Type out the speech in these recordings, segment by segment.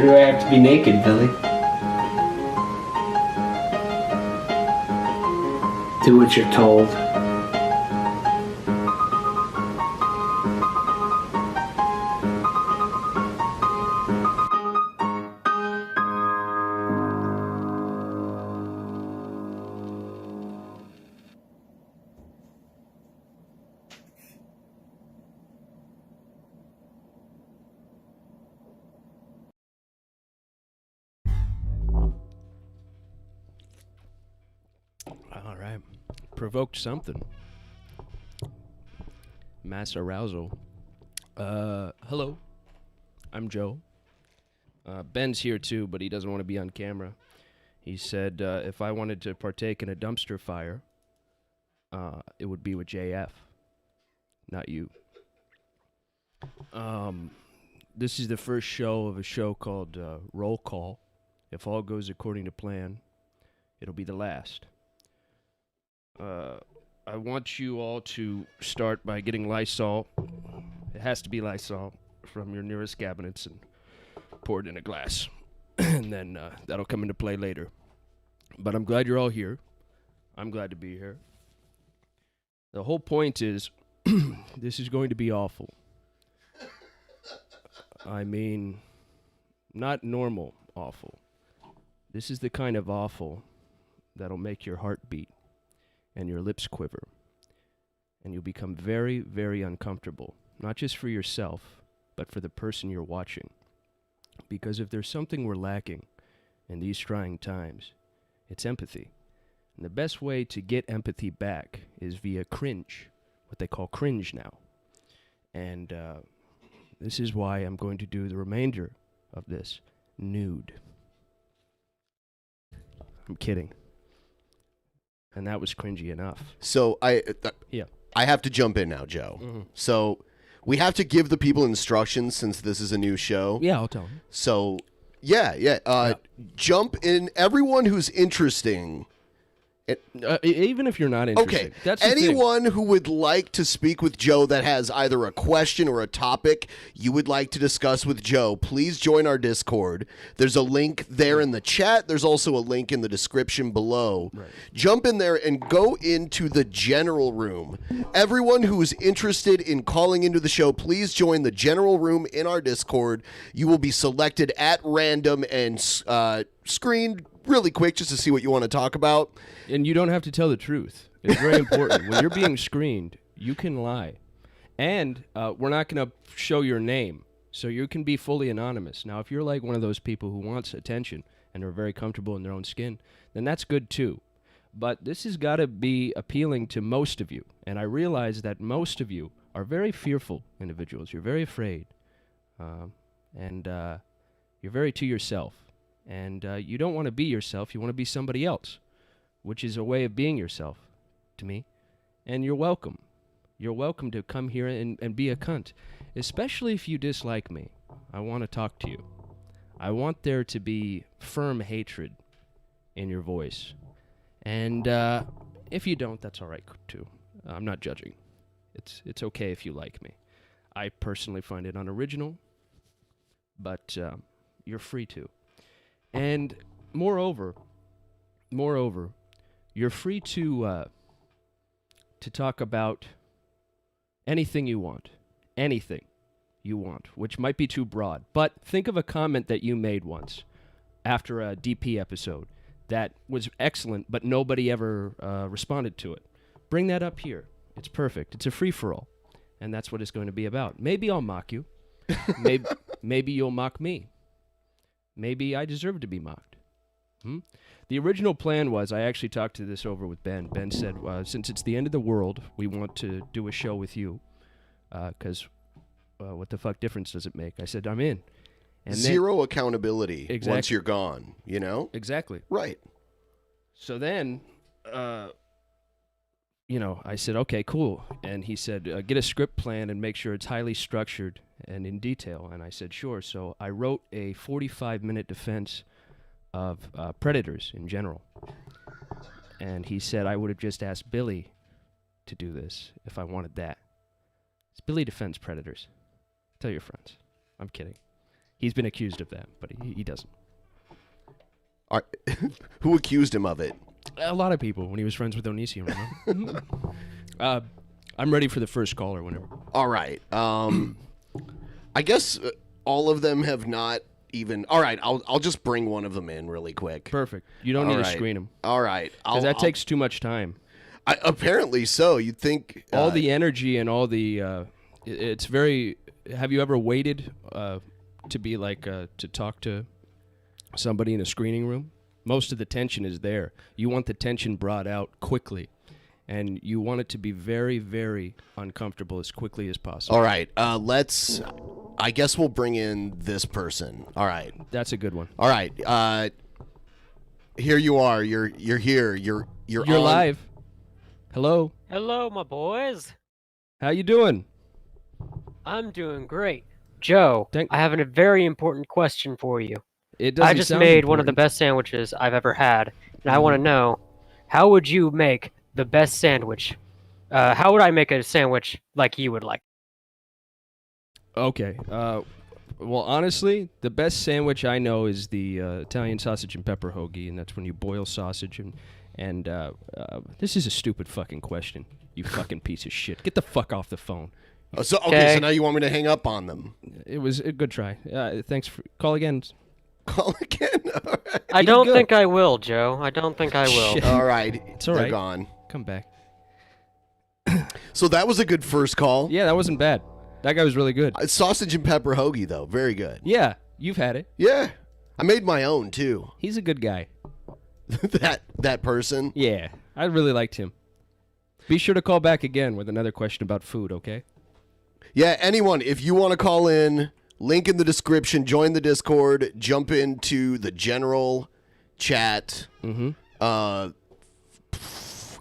Or do I have to be naked, Billy? Do what you're told. All right. Provoked something. Mass arousal. Hello. I'm Joe. Ben's here too, but he doesn't want to be on camera. He said if I wanted to partake in a dumpster fire, it would be with JF, not you. This is the first show of a show called Roll Call. If all goes according to plan, it'll be the last. I want you all to start by getting Lysol. It has to be Lysol from your nearest cabinets and pour it in a glass. And then that'll come into play later. But I'm glad you're all here. I'm glad to be here. The whole point is, this is going to be awful. I mean, not normal awful. This is the kind of awful that'll make your heart beat and your lips quiver. And you'll become very, very uncomfortable. Not just for yourself, but for the person you're watching. Because if there's something we're lacking in these trying times, it's empathy. And the best way to get empathy back is via cringe, what they call cringe now. And this is why I'm going to do the remainder of this nude. I'm kidding. And that was cringy enough. So I have to jump in now, Joe. Mm-hmm. So we have to give the people instructions since this is a new show. Yeah, I'll tell them. So yeah. Jump in. Everyone who's interesting. Even if you're not interested. Okay. That's anyone who would like to speak with Joe that has either a question or a topic you would like to discuss with Joe, please join our Discord. There's a link there in the chat. There's also a link in the description below. Right. Jump in there and go into the general room. Everyone who is interested in calling into the show, please join the general room in our Discord. You will be selected at random and screened really quick just to see what you want to talk about. And you don't have to tell the truth. It's very important. When you're being screened, you can lie. And we're not going to show your name, so you can be fully anonymous. Now, if you're like one of those people who wants attention and are very comfortable in their own skin, then that's good too. But this has got to be appealing to most of you. And I realize that most of you are very fearful individuals. You're very afraid. And you're very to yourself. And you don't want to be yourself. You want to be somebody else, which is a way of being yourself to me. And you're welcome. You're welcome to come here and be a cunt, especially if you dislike me. I want to talk to you. I want there to be firm hatred in your voice. And if you don't, that's all right, too. I'm not judging. It's okay if you like me. I personally find it unoriginal, but you're free to. And moreover, you're free to talk about anything you want, which might be too broad. But think of a comment that you made once after a DP episode that was excellent, but nobody ever responded to it. Bring that up here. It's perfect. It's a free-for-all, and that's what it's going to be about. Maybe I'll mock you. Maybe you'll mock me. Maybe I deserve to be mocked. The original plan was, I actually talked to this over with Ben. Ben said, since it's the end of the world, we want to do a show with you. Because what the fuck difference does it make? I said, I'm in. And Zero accountability once you're gone, you know? Exactly. Right. So then, I said, okay, cool. And he said, get a script plan and make sure it's highly structured and in detail. And I said, sure. So I wrote a 45-minute defense of predators in general. And he said I would have just asked Billy to do this if I wanted that. It's Billy defends predators. Tell your friends. I'm kidding. He's been accused of that, but he doesn't. Who accused him of it? A lot of people when he was friends with Onision, remember? I'm ready for the first caller whenever. All right. I guess all of them have not even. All right. I'll just bring one of them in really quick. Perfect. You don't need to screen him. All right. Because that takes too much time. Apparently so. You'd think all the energy and all the. It's very. Have you ever waited to be like to talk to somebody in a screening room? Most of the tension is there. You want the tension brought out quickly. And you want it to be very, very uncomfortable as quickly as possible. All right. I guess we'll bring in this person. All right. That's a good one. All right. Here you are. You're here. You're on. Live. Hello. Hello, my boys. How you doing? I'm doing great. Joe, I have a very important question for you. I just made one of the best sandwiches I've ever had, and I want to know, how would you make the best sandwich? How would I make a sandwich like you would like? Okay. Well, honestly, the best sandwich I know is the Italian sausage and pepper hoagie, and that's when you boil sausage and this is a stupid fucking question. You fucking piece of shit. Get the fuck off the phone. So now you want me to hang up on them? It was a good try. Thanks for call again. Call again. All right. I don't think I will, Joe. I don't think I will. Shit. All right. It's all right. They're gone. Come back. So that was a good first call. Yeah, that wasn't bad. That guy was really good. Sausage and pepper hoagie, though. Very good. Yeah, you've had it. Yeah. I made my own, too. He's a good guy. that person? Yeah, I really liked him. Be sure to call back again with another question about food, okay? Yeah, anyone, if you want to call in, link in the description, join the Discord, jump into the general chat. Mm-hmm.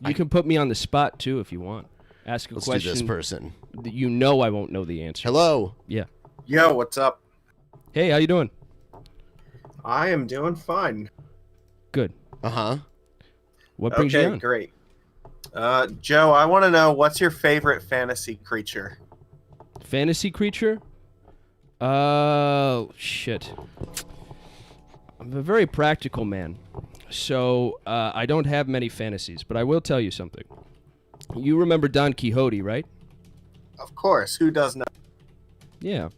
You can put me on the spot, too, if you want. Ask a question. Let's do this person. That you know I won't know the answer. Hello. Yeah. Yo, what's up? Hey, how you doing? I am doing fine. Good. Uh-huh. What brings you on? Okay, great. Joe, I want to know, what's your favorite fantasy creature? Fantasy creature? Shit. I'm a very practical man, so I don't have many fantasies, but I will tell you something. You remember Don Quixote, right? Of course, who does not? Yeah.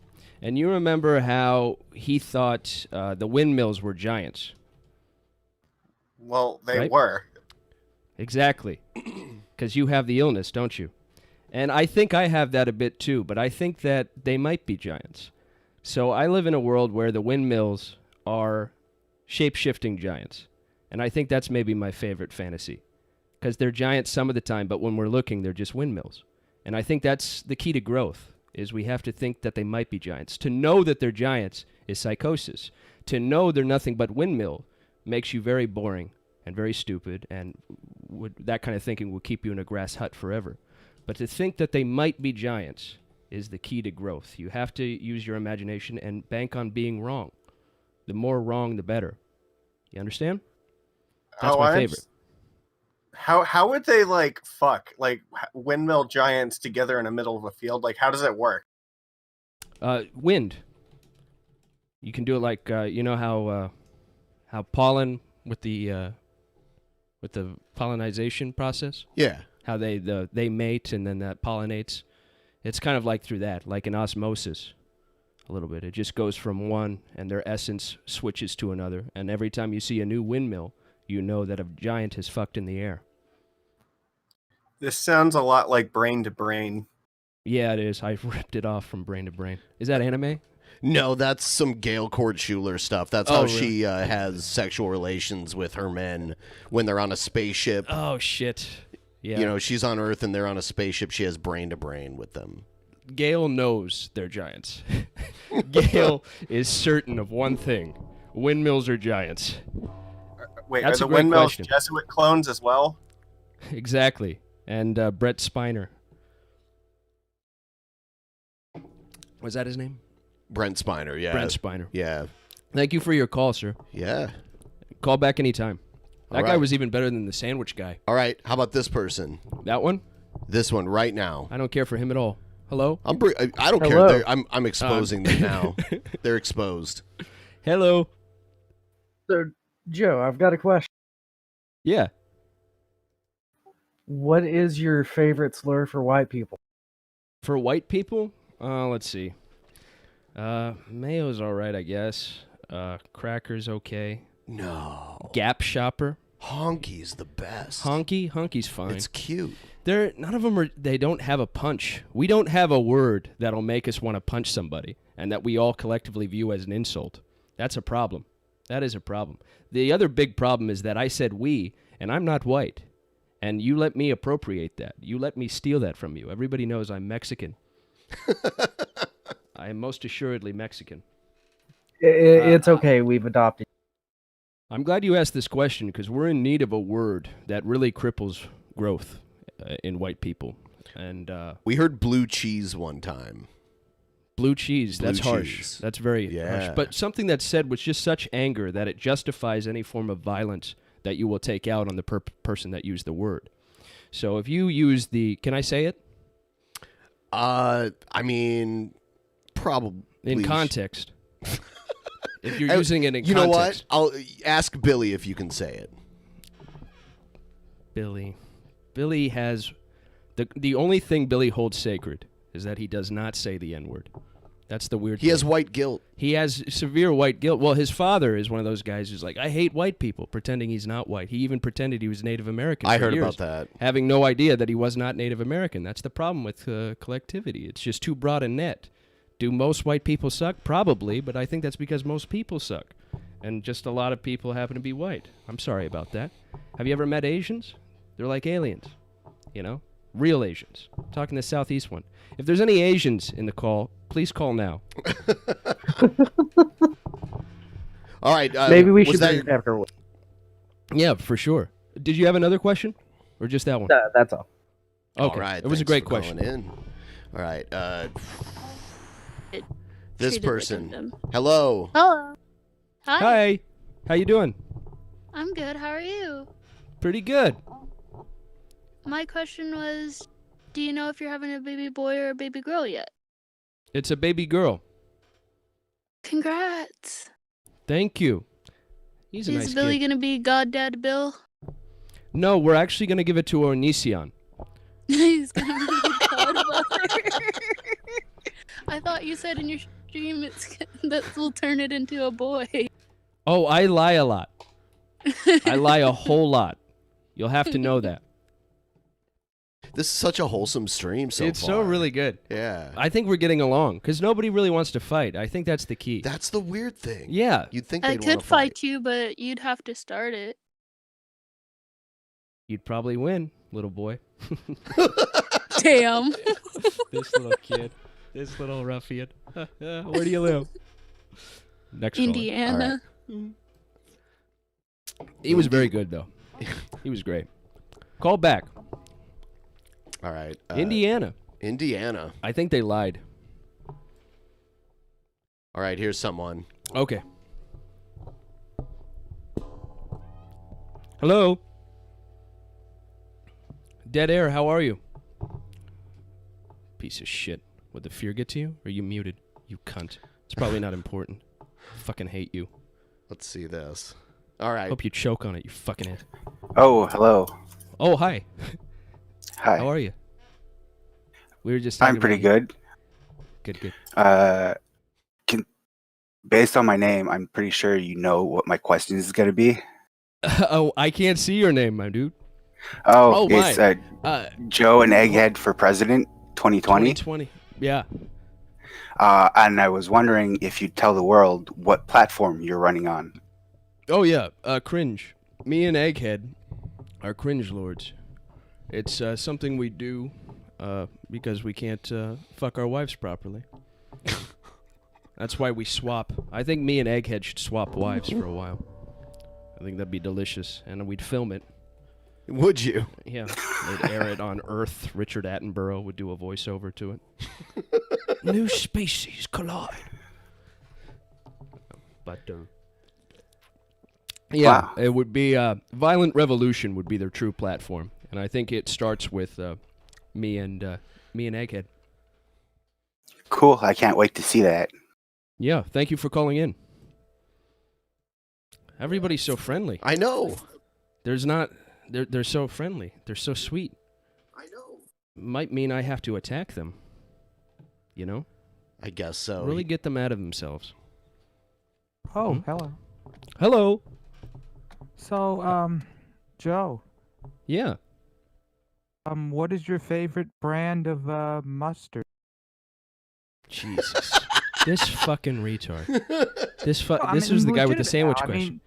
And you remember how he thought the windmills were giants. Well, they right? were. Exactly. Because you have the illness, don't you? And I think I have that a bit too, but I think that they might be giants. So I live in a world where the windmills are shape-shifting giants. And I think that's maybe my favorite fantasy. Because they're giants some of the time, but when we're looking, they're just windmills. And I think that's the key to growth, is we have to think that they might be giants. To know that they're giants is psychosis. To know they're nothing but windmill makes you very boring and very stupid, and that kind of thinking will keep you in a grass hut forever. But to think that they might be giants is the key to growth. You have to use your imagination and bank on being wrong. The more wrong, the better. You understand? That's my favorite. How would they fuck windmill giants together in the middle of a field? Like, how does that work? Wind. You can do it like you know how pollen with the pollinization process. Yeah. How they mate and then that pollinates. It's kind of like through that, like an osmosis, a little bit. It just goes from one and their essence switches to another. And every time you see a new windmill, you know that a giant has fucked in the air. This sounds a lot like Brain to Brain. Yeah, it is. I ripped it off from Brain to Brain. Is that anime? No, that's some Gail Cord Schuler stuff. That's how she has sexual relations with her men when they're on a spaceship. Oh, shit. Yeah. You know, she's on Earth and they're on a spaceship. She has brain to brain with them. Gail knows they're giants. Gail is certain of one thing. Windmills are giants. Wait, That's are a the great windmills question. Jesuit clones as well? Exactly. And Brett Spiner. Was that his name? Brent Spiner, yeah. Brent Spiner. Yeah. Thank you for your call, sir. Yeah. Call back anytime. That All guy right. was even better than the sandwich guy. All right, how about this person? That one? This one right now. I don't care for him at all. Hello? I don't Hello. care. I'm exposing them now. They're exposed. Hello? So, Joe, I've got a question. Yeah. What is your favorite slur for white people? For white people? Let's see. Mayo's all right, I guess. Cracker's okay. No. Gap shopper. Honky's the best. Honky's fine. It's cute. None of them are. They don't have a punch. We don't have a word that'll make us want to punch somebody, and that we all collectively view as an insult. That's a problem. That is a problem. The other big problem is that I said we, and I'm not white, and you let me appropriate that. You let me steal that from you. Everybody knows I'm Mexican. I am most assuredly Mexican. It's okay. We've adopted. I'm glad you asked this question because we're in need of a word that really cripples growth in white people. And we heard blue cheese one time. Blue cheese, that's harsh. Cheese. That's very harsh. But something that's said with just such anger that it justifies any form of violence that you will take out on the person that used the word. So if you use the... Can I say it? I mean, probably. In context. If you're using it in context. You know what? I'll ask Billy if you can say it. Billy has... The only thing Billy holds sacred is that he does not say the N-word. That's the weird thing. He has white guilt. He has severe white guilt. Well, his father is one of those guys who's like, I hate white people, pretending he's not white. He even pretended he was Native American I for heard years, about that. having no idea that he was not Native American. That's the problem with collectivity. It's just too broad a net. Do most white people suck? Probably, but I think that's because most people suck. And just a lot of people happen to be white. I'm sorry about that. Have you ever met Asians? They're like aliens, you know? Real Asians. I'm talking the Southeast one. If there's any Asians in the call, please call now. All right. Maybe we should bring it after. Yeah, for sure. Did you have another question? Or just that one? That's all. Okay. All right. It was a great question. In. All right. This Treated person. like them. Hello. Hello. Hi. Hi. How you doing? I'm good. How are you? Pretty good. My question was, do you know if you're having a baby boy or a baby girl yet? It's a baby girl. Congrats. Thank you. He's a nice Is Billy kid. gonna be goddad Bill? No, we're actually going to give it to Onision. He's gonna be the godmother. I thought you said in your stream that will turn it into a boy. Oh, I lie a lot. I lie a whole lot. You'll have to know that. This is such a wholesome stream so far. It's so really good. Yeah. I think we're getting along because nobody really wants to fight. I think that's the key. That's the weird thing. Yeah. You'd think I they'd want could to fight. fight you, but you'd have to start it. You'd probably win, little boy. Damn. This little kid. This little ruffian. Where do you live? Next caller. Indiana. He was very good, though. He was great. Call back. All right. Indiana. Indiana. I think they lied. All right, here's someone. Okay. Hello? Dead air, how are you? Piece of shit. Would the fear get to you? Or are you muted? You cunt. It's probably not important. Fucking hate you. Let's see this. All right. Hope you choke on it, you fucking ass. Oh, hello. Oh, hi. Hi. How are you? We were just talking I'm pretty about good. Good. Based on my name, I'm pretty sure you know what my question is going to be. Oh, I can't see your name, my dude. Oh, my. It's Joe and Egghead for President 2020. 2020. Yeah. And I was wondering if you'd tell the world what platform you're running on. Oh, yeah. Cringe. Me and Egghead are cringe lords. It's something we do because we can't fuck our wives properly. That's why we swap. I think me and Egghead should swap wives for a while. I think that'd be delicious, and we'd film it. Would you? Yeah. They'd air it on Earth. Richard Attenborough would do a voiceover to it. New species collide. But, yeah, Wow. it would be Violent Revolution would be their true platform, and I think it starts with me and Egghead. Cool. I can't wait to see that. Yeah, thank you for calling in. Everybody's so friendly. I know. They're so friendly. They're so sweet. I know. Might mean I have to attack them. You know? I guess so. Really get them out of themselves. Oh, hello. Hello. So, Joe. Yeah. What is your favorite brand of Jesus. mustard? This fucking retard. This mean, was the guy with the legitimate sandwich now. question.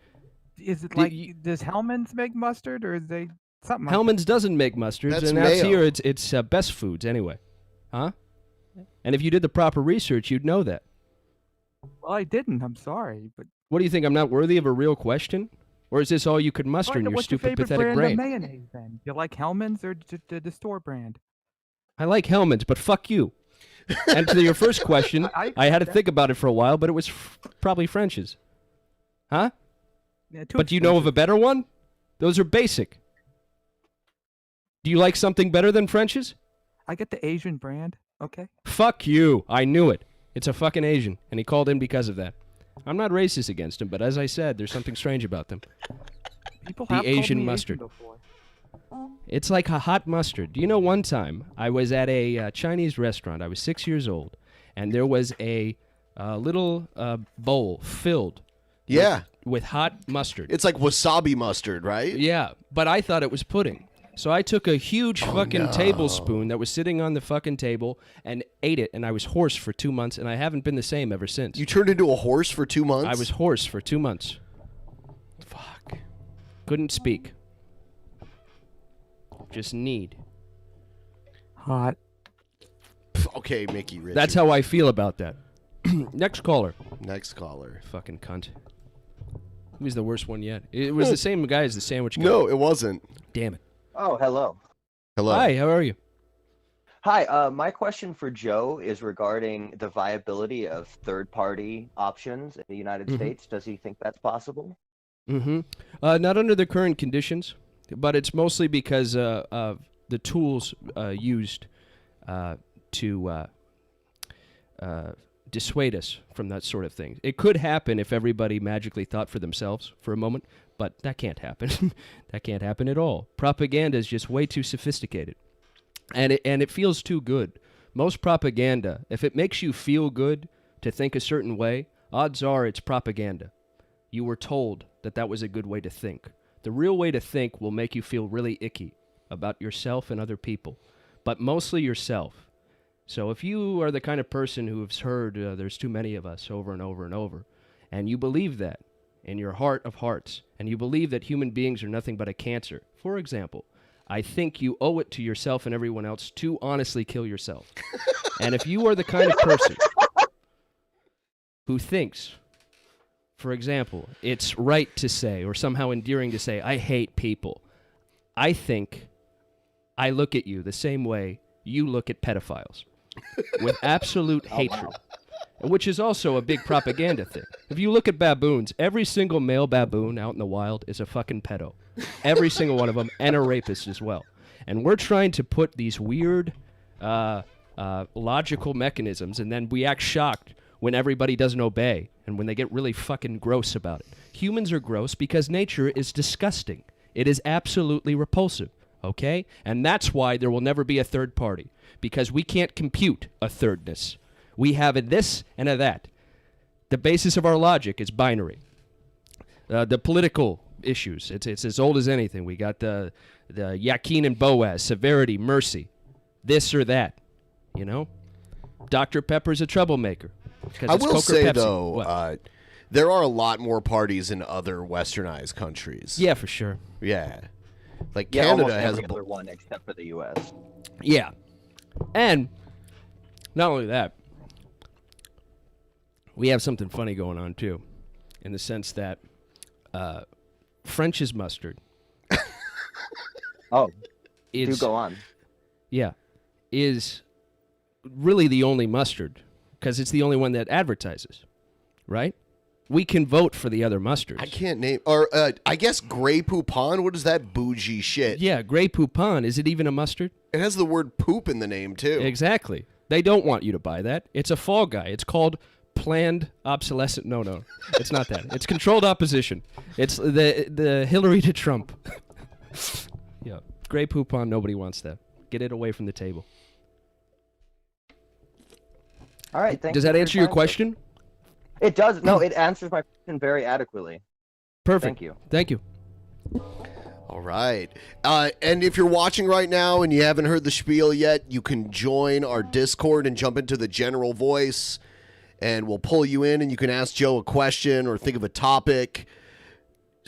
Is it like does Hellman's make mustard or is they something? Hellman's doesn't make mustards, That's and out mayo. here it's Best Foods anyway. Huh? And if you did the proper research, you'd know that. Well, I didn't. I'm sorry, but What do you think? I'm not worthy of a real question? Or is this all you could muster in your what's your stupid, favorite pathetic brand brain? of mayonnaise then? You like Hellman's or just the store brand? I like Hellman's, but fuck you. And to your first question, I had to think about it for a while, but it was probably French's. Huh? Yeah, too But do you know of a better one? Those are basic. Do you like something better than French's? I get the Asian brand. Okay. Fuck you. I knew it. It's a fucking Asian, and he called in because of that. I'm not racist against him, but as I said, there's something strange about them. People The have called Asian me mustard. before. It's like a hot mustard. Do you know one time I was at a Chinese restaurant. I was 6 years old, and there was a little bowl filled with hot mustard. It's like wasabi mustard, right? Yeah, but I thought it was pudding. So I took a huge fucking tablespoon that was sitting on the fucking table and ate it, and I was hoarse for 2 months, and I haven't been the same ever since. You turned into a horse for 2 months? I was hoarse for 2 months. Fuck. Couldn't speak. Just need. Hot. Okay, Mickey Richards. That's how I feel about that. Next caller. Next caller. Fucking cunt. He was the worst one yet. It was the same guy as the sandwich guy. No, it wasn't. Damn it. Oh, hello. Hello. Hi, how are you? Hi, my question for Joe is regarding the viability of third-party options in the United States. Does he think that's possible? Mm-hmm. Not under the current conditions, but it's mostly because of the tools used to dissuade us from that sort of thing. It could happen if everybody magically thought for themselves for a moment, but that can't happen. That can't happen at all. Propaganda is just way too sophisticated, and it feels too good. Most propaganda, if it makes you feel good to think a certain way, odds are it's propaganda. You were told that that was a good way to think. The real way to think will make you feel really icky about yourself and other people, but mostly yourself. So if you are the kind of person who has heard there's too many of us over and over and over, and you believe that in your heart of hearts, and you believe that human beings are nothing but a cancer, for example, I think you owe it to yourself and everyone else to honestly kill yourself. And if you are the kind of person who thinks, for example, it's right to say, or somehow endearing to say, I hate people, I think I look at you the same way you look at pedophiles, with absolute hatred, which is also a big propaganda thing. If you look at baboons, every single male baboon out in the wild is a fucking pedo. Every single one of them, and a rapist as well. And we're trying to put these weird logical mechanisms, and then we act shocked when everybody doesn't obey, and when they get really fucking gross about it. Humans are gross because nature is disgusting. It is absolutely repulsive, okay? And that's why there will never be a third party, because we can't compute a thirdness. We have a this and a that. The basis of our logic is binary. The political issues, it's as old as anything. We got the Yakin and Boaz, severity, mercy, this or that, you know? Dr. Pepper's a troublemaker. I will Coke or say, Pepsi. though, there are a lot more parties in other westernized countries. Yeah, for sure. Yeah. Like Yeah, Canada almost has every a other one except for the U.S. Yeah. And not only that, we have something funny going on, too, in the sense that French's mustard. Oh, is, do go on. Yeah. Is really the only mustard, because it's the only one that advertises, right? We can vote for the other mustards. I can't name, or I guess Grey Poupon. What is that bougie shit? Yeah, Grey Poupon. Is it even a mustard? It has the word poop in the name too. Exactly. They don't want you to buy that. It's a fall guy. It's called planned obsolescent. No, it's not that. It's controlled opposition. It's the Hillary to Trump. Yeah, Grey Poupon. Nobody wants that. Get it away from the table. All right. Does that answer your question? It does. No, it answers my question very adequately. Perfect. Thank you. Thank you. All right. And if you're watching right now and you haven't heard the spiel yet, you can join our Discord and jump into the general voice, and we'll pull you in and you can ask Joe a question or think of a topic.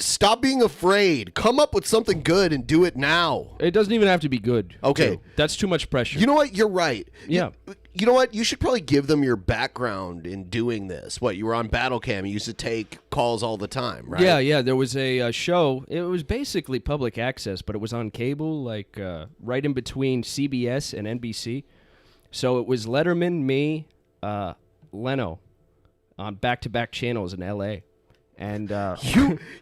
Stop being afraid. Come up with something good and do it now. It doesn't even have to be good. Okay. Too. That's too much pressure. You know what? You're right. Yeah. You know what? You should probably give them your background in doing this. What, you were on Battle Cam. You used to take calls all the time, right? Yeah. There was a show. It was basically public access, but it was on cable, like right in between CBS and NBC. So it was Letterman, me, Leno on back-to-back channels in L.A. And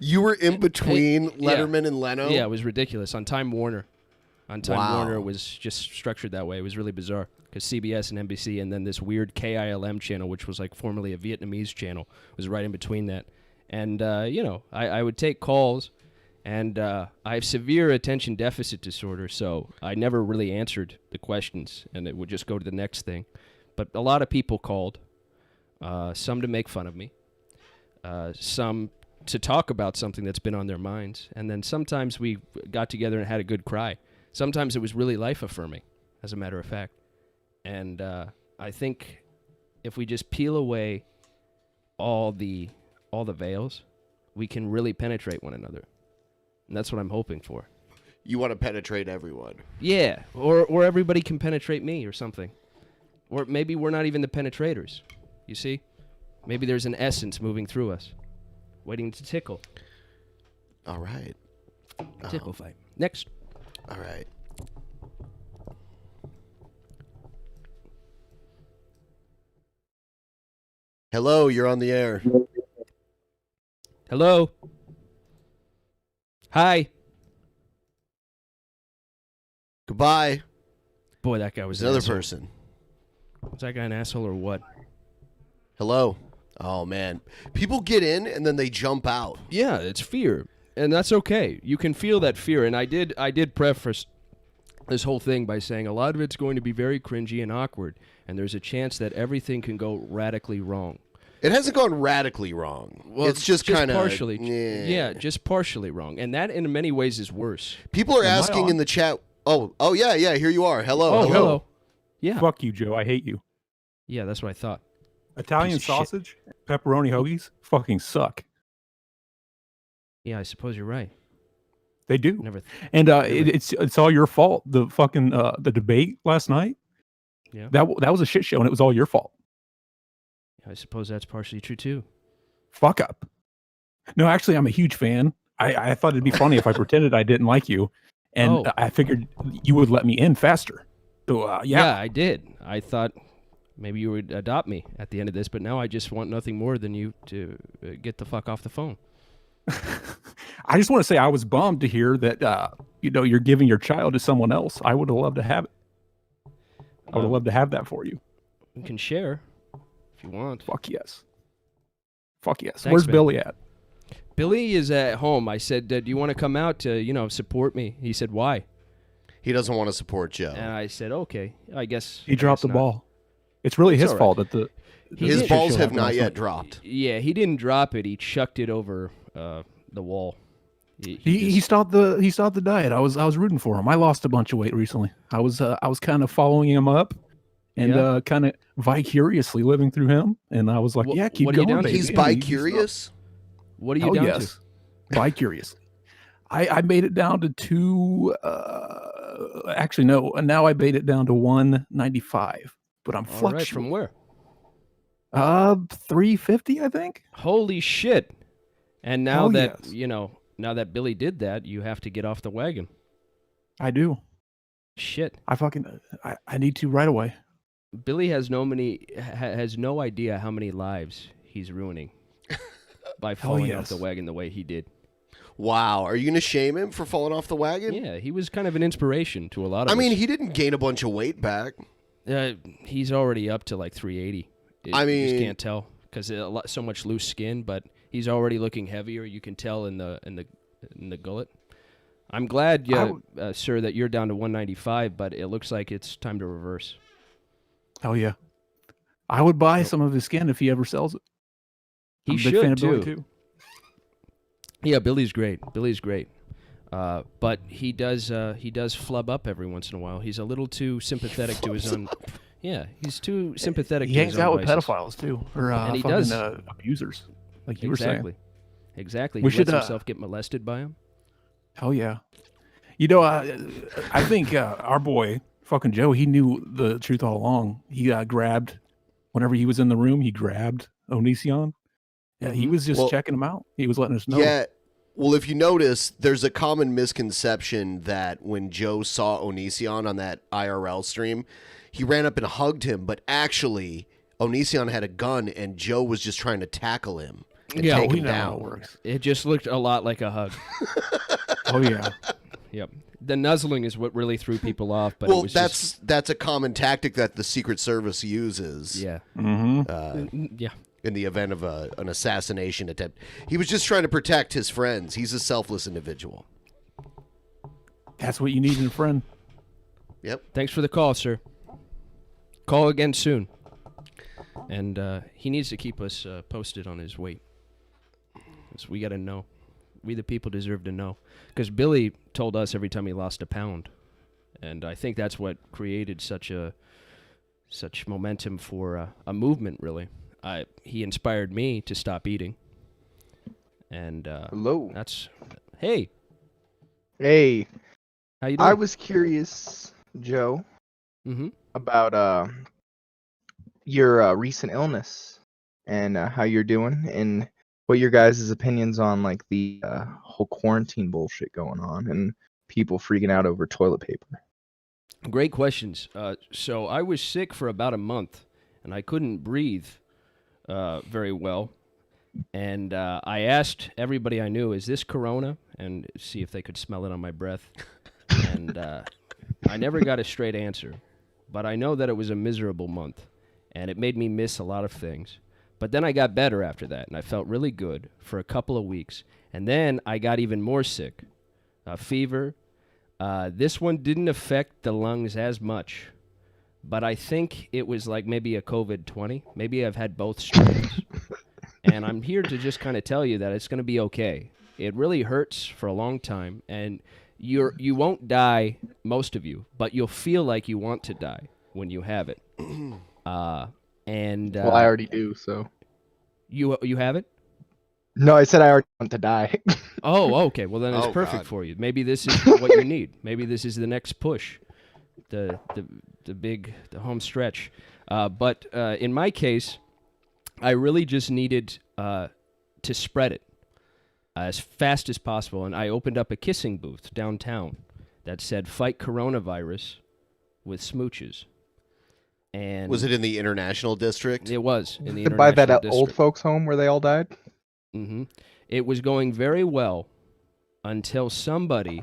you were in between Letterman and Leno? Yeah, it was ridiculous. On Time Warner. Wow. Warner, it was just structured that way. It was really bizarre. Because CBS and NBC, and then this weird KILM channel, which was like formerly a Vietnamese channel, was right in between that. And, I would take calls, and I have severe attention deficit disorder, so I never really answered the questions, and it would just go to the next thing. But a lot of people called, some to make fun of me, some to talk about something that's been on their minds, and then sometimes we got together and had a good cry. Sometimes it was really life-affirming, as a matter of fact. And I think if we just peel away all the veils, we can really penetrate one another. And that's what I'm hoping for. You want to penetrate everyone. Yeah, or everybody can penetrate me or something. Or maybe we're not even the penetrators. You see? Maybe there's an essence moving through us, waiting to tickle. All right. Tickle fight. Next. All right. Hello, you're on the air. Hello. Hi. Goodbye. Boy, that guy was another asshole. person. Was that guy an asshole or what? Hello. Oh man, people get in and then they jump out. Yeah, it's fear, and that's okay. You can feel that fear, and I did preface this whole thing by saying a lot of it's going to be very cringy and awkward, and there's a chance that everything can go radically wrong. It hasn't gone radically wrong. Well, it's just kind of partially. Yeah, just partially wrong, and that in many ways is worse. People are asking in the chat. Oh yeah. Here you are. Hello. Oh, hello. Yeah. Fuck you, Joe. I hate you. Yeah, that's what I thought. Italian sausage, pepperoni hoagies, fucking suck. Yeah, I suppose you're right. They do. Never. It's all your fault. The fucking the debate last night. Yeah. That was a shit show, and it was all your fault. I suppose that's partially true too. Fuck up. No, actually, I'm a huge fan. I thought it'd be funny if I pretended I didn't like you, and I figured you would let me in faster. So yeah, I did. I thought maybe you would adopt me at the end of this, but now I just want nothing more than you to get the fuck off the phone. I just want to say I was bummed to hear that you're giving your child to someone else. I would have loved to have it. I would have loved to have that for you. You can share if you want. Fuck yes. Fuck yes. Thanks, Where's man. Billy at? Billy is at home. I said, do you want to come out to, support me? He said, why? He doesn't want to support Joe. And I said, okay, I guess. He dropped the ball. It's really his fault that his balls have not yet dropped. Yeah, he didn't drop it. He chucked it over the wall. He stopped the diet. I was rooting for him. I lost a bunch of weight recently. I was kind of following him up and kind of vicariously living through him. And I was like, yeah, keep going, baby. He's bi-curious? What are you down to? Bi-curiously. I made it down to actually no. Now I made it down to 195. But I'm fluctuating. Right, from where? 350, I think. Holy shit! And now now that Billy did that, you have to get off the wagon. I do. Shit. I need to right away. Billy has no idea how many lives he's ruining by falling off the wagon the way he did. Wow, are you going to shame him for falling off the wagon? Yeah, he was kind of an inspiration to a lot of us. I mean, he didn't gain a bunch of weight back. He's already up to like 380. I you mean, just can't tell because so much loose skin, but he's already looking heavier. You can tell in the gullet. I'm glad, sir, that you're down to 195, but it looks like it's time to reverse. Oh yeah, I would buy some of his skin if he ever sells it. He I'm a should big fan of too. Billy too. Yeah, Billy's great. But he does flub up every once in a while. He's a little too sympathetic to his own. Yeah, he's too sympathetic. He to hangs his own out with vices. pedophiles too, or and he fucking, does abusers, like you were saying. Exactly. We He should lets himself get molested by him. Oh yeah, you know, I think our boy, fucking Joe, he knew the truth all along. He grabbed, whenever he was in the room, he grabbed Onision. Yeah, he was just checking him out. He was letting us know. Yeah. Well, if you notice, there's a common misconception that when Joe saw Onision on that IRL stream, he ran up and hugged him, but actually, Onision had a gun and Joe was just trying to tackle him and take him down. It just looked a lot like a hug. Oh yeah. Yep. The nuzzling is what really threw people off. But Well, it was that's a common tactic that the Secret Service uses. Yeah. Yeah. In the event of an assassination attempt, he was just trying to protect his friends. He's a selfless individual. That's what you need in a friend. Yep. Thanks for the call, sir. Call again soon. And he needs to keep us posted on his weight. So we got to know. We the people deserve to know. Because Billy told us every time he lost a pound. And I think that's what created such momentum for a movement, really. He inspired me to stop eating. And hello. Hey. Hey. How you doing? I was curious, Joe, about your recent illness and how you're doing and what your guys' opinions on like the whole quarantine bullshit going on and people freaking out over toilet paper. Great questions. So I was sick for about a month and I couldn't breathe very well. And I asked everybody I knew, is this corona? And see if they could smell it on my breath. And I never got a straight answer. But I know that it was a miserable month. And it made me miss a lot of things. But then I got better after that. And I felt really good for a couple of weeks. And then I got even more sick. Fever. This one didn't affect the lungs as much. But I think it was like maybe a COVID-20. Maybe I've had both strains. And I'm here to just kind of tell you that it's going to be okay. It really hurts for a long time. And you won't die, most of you, but you'll feel like you want to die when you have it. Well, I already do, so. You have it? No, I said I already want to die. Oh, okay. Well, then it's perfect for you. Maybe this is what you need. Maybe this is the next push, the home stretch. But in my case, I really just needed to spread it as fast as possible. And I opened up a kissing booth downtown that said, "Fight coronavirus with smooches." And was it in the International District? It was in the By International that District. old folks home where they all died? Mm-hmm. It was going very well until somebody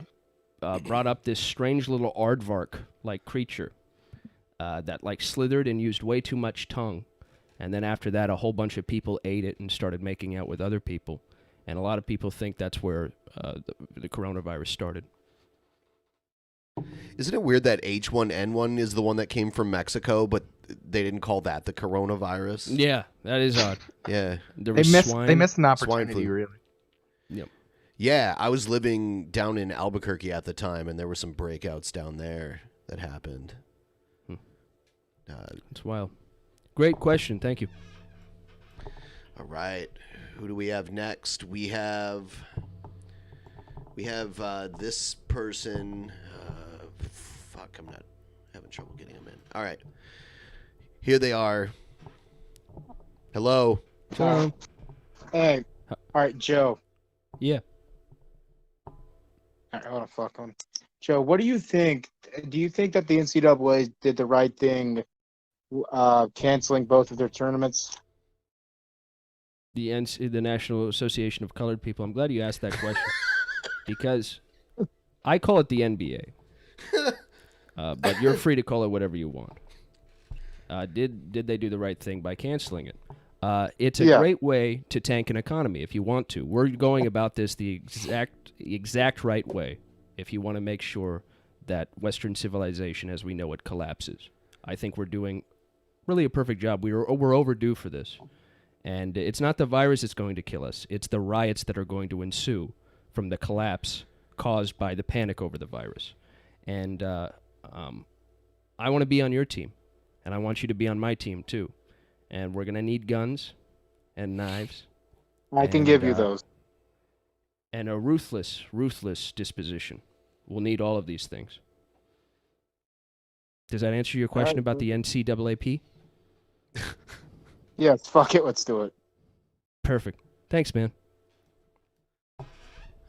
brought up this strange little aardvark-like creature that like slithered and used way too much tongue. And then after that, a whole bunch of people ate it and started making out with other people. And a lot of people think that's where the coronavirus started. Isn't it weird that H1N1 is the one that came from Mexico, but they didn't call that the coronavirus? Yeah, that is odd. Yeah. They missed an opportunity, really. Yep. Yeah, I was living down in Albuquerque at the time, and there were some breakouts down there that happened. It's wild. Great question. Thank you. All right. Who do we have next? We have this person. Fuck, I'm not having trouble getting them in. All right. Here they are. Hello. Hello. Hey. All right, Joe. Yeah. All right, hold on, fuck on. Joe, what do you think? Do you think that the NCAA did the right thing canceling both of their tournaments? The National Association of Colored People. I'm glad you asked that question because I call it the NBA, but you're free to call it whatever you want. Did they do the right thing by canceling it? It's a great way to tank an economy if you want to. We're going about this the exact right way if you want to make sure that Western civilization as we know it collapses. I think we're doing really a perfect job. We're overdue for this. And it's not the virus that's going to kill us. It's the riots that are going to ensue from the collapse caused by the panic over the virus. And I want to be on your team. And I want you to be on my team, too. And we're going to need guns and knives. I can give you those. And a ruthless disposition. We'll need all of these things. Does that answer your question about the NCAAP? Yes, fuck it, let's do it. Perfect. Thanks, man.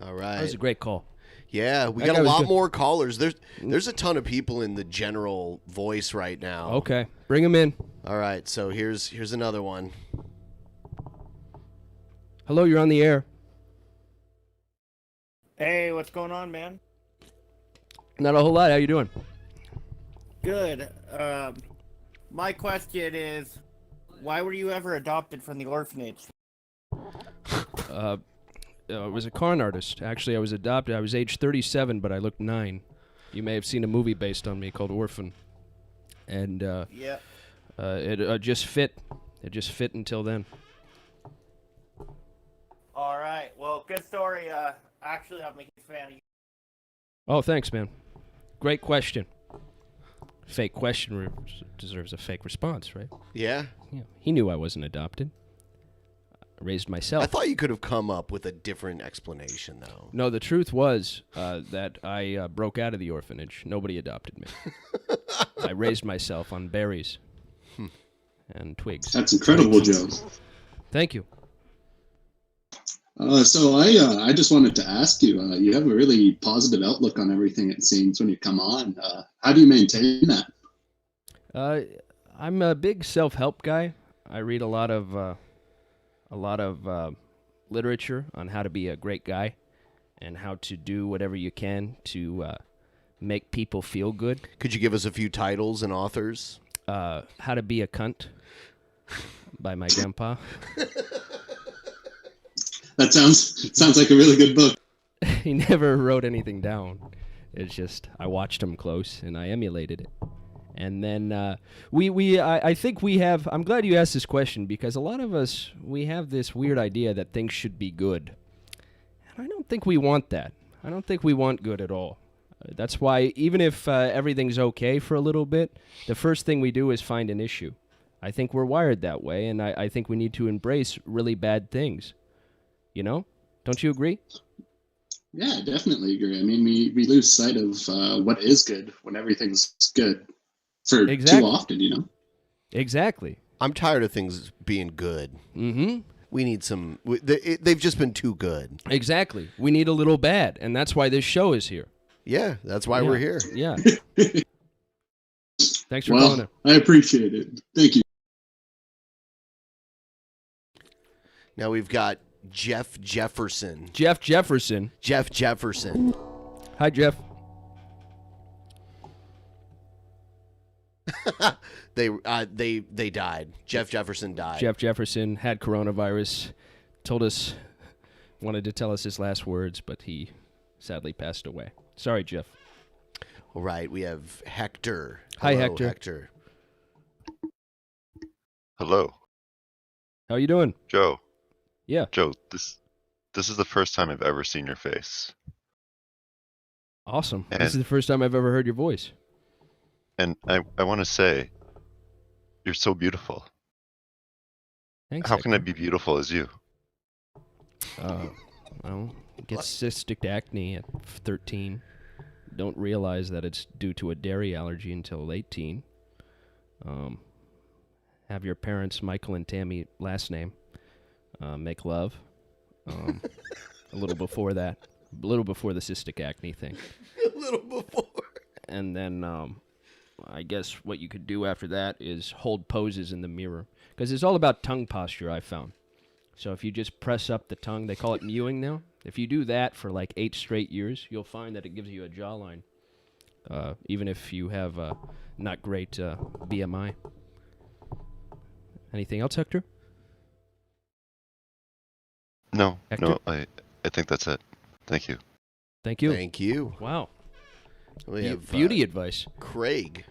All right. That was a great call. Yeah, we got a lot more callers. There's a ton of people in the general voice right now. Okay, bring them in. All right, so here's another one. Hello, you're on the air. Hey, what's going on, man? Not a whole lot. How you doing? Good. My question is, why were you ever adopted from the orphanage? I was a con artist. Actually, I was adopted. I was age 37, but I looked 9. You may have seen a movie based on me called Orphan. And yeah. It just fit. It just fit until then. All right. Well, good story. Actually, I'm a huge fan of you. Oh, thanks, man. Great question. Fake question deserves a fake response, right? Yeah. Yeah. He knew I wasn't adopted. I raised myself. I thought you could have come up with a different explanation, though. No, the truth was that I broke out of the orphanage. Nobody adopted me. I raised myself on berries and twigs. That's incredible, Joe. Thank you. So I just wanted to ask you, you have a really positive outlook on everything, it seems, when you come on. How do you maintain that? I'm a big self-help guy. I read a lot of literature on how to be a great guy and how to do whatever you can to make people feel good. Could you give us a few titles and authors? How to Be a Cunt by my grandpa. That sounds like a really good book. He never wrote anything down. It's just I watched him close and I emulated it. And then I think we have. I'm glad you asked this question because a lot of us we have this weird idea that things should be good, and I don't think we want that. I don't think we want good at all. That's why even if everything's okay for a little bit, the first thing we do is find an issue. I think we're wired that way, and I think we need to embrace really bad things. You know? Don't you agree? Yeah, I definitely agree. I mean, we lose sight of what is good when everything's good for too often, you know? Exactly. I'm tired of things being good. Mm-hmm. We need some... They've just been too good. Exactly. We need a little bad, and that's why this show is here. Yeah, that's why we're here. Yeah. Thanks for calling in. I appreciate it. Thank you. Now we've got Jeff Jefferson. Jeff Jefferson. Jeff Jefferson. Hi, Jeff. They died. Jeff Jefferson died. Jeff Jefferson had coronavirus. Wanted to tell us his last words, but he sadly passed away. Sorry, Jeff. All right, we have Hector. Hi, Hello, Hector. Hello. How you doing? Joe. Yeah. Joe, this is the first time I've ever seen your face. Awesome. And, this is the first time I've ever heard your voice. And I want to say, you're so beautiful. Thanks, How can I be beautiful as you? Well, get cystic acne at 13. Don't realize that it's due to a dairy allergy until 18. Have your parents, Michael and Tammy, last name. Make love. A little before that. A little before the cystic acne thing. A little before. And then I guess what you could do after that is hold poses in the mirror. Because it's all about tongue posture, I found. So if you just press up the tongue, they call it mewing now. If you do that for like 8 straight years, you'll find that it gives you a jawline. Even if you have not great BMI. Anything else, Hector? No, Hector? no, I think that's it. Thank you. Thank you. Thank you. Wow. We have, beauty advice. Craig.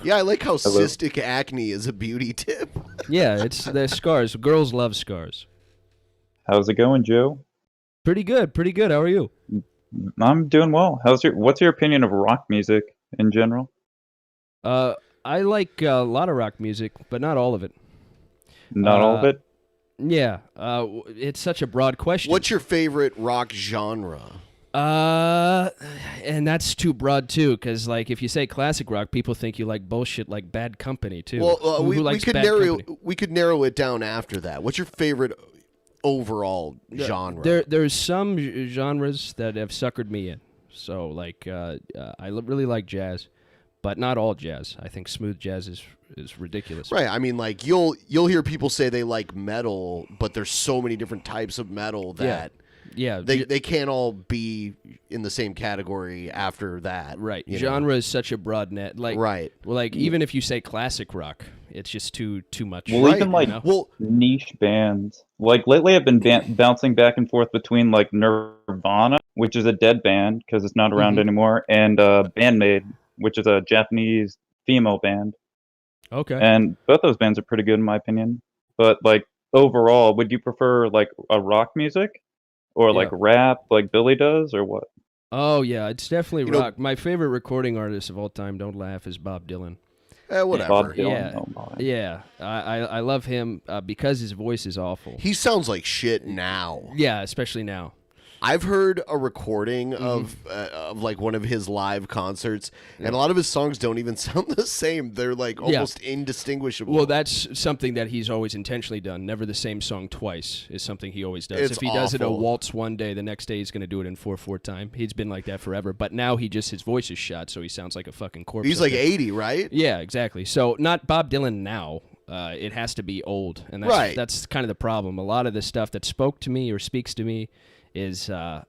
Yeah, I like how Hello. cystic acne is a beauty tip. Yeah, it's the scars. Girls love scars. How's it going, Joe? Pretty good. How are you? I'm doing well. What's your opinion of rock music in general? I like a lot of rock music, but not all of it. Not all of it? Yeah. It's such a broad question. What's your favorite rock genre? And that's too broad too, because like if you say classic rock, people think you like bullshit like Bad Company too. Well, Who we likes could Bad narrow Company? we could narrow it down after that. What's your favorite overall genre? There's some genres that have suckered me in. So like I really like jazz, but not all jazz. I think smooth jazz is ridiculous. Right. I mean, like you'll hear people say they like metal, but there's so many different types of metal that Yeah. they can't all be in the same category after that. Right. you know? Genre is such a broad net. Like Right. Well, like even if you say classic rock, it's just too much. Well, even like niche bands. Like lately, I've been bouncing back and forth between like Nirvana, which is a dead band because it's not around anymore, and Bandmaid, which is a Japanese female band. Okay. And both those bands are pretty good in my opinion. But like overall, would you prefer like a rock music or like rap, like Billy does, or what? Oh yeah, it's definitely You know- rock. My favorite recording artist of all time, don't laugh, is Bob Dylan. Whatever. Bob Dylan. Yeah, Oh my. yeah. I love him because his voice is awful. He sounds like shit now. Yeah, especially now. I've heard a recording Mm-hmm. of like one of his live concerts, and a lot of his songs don't even sound the same. They're like Yeah. almost indistinguishable. Well, that's something that he's always intentionally done. Never the same song twice is something he always does. It's If he does it a awful. waltz one day, the next day he's going to do it in 4/4 time. He's been like that forever. But now his voice is shot, so he sounds like a fucking corpse. He's up like there. 80, right? Yeah, exactly. So not Bob Dylan now. It has to be old, and that's kind of the problem. A lot of the stuff that spoke to me or speaks to me is out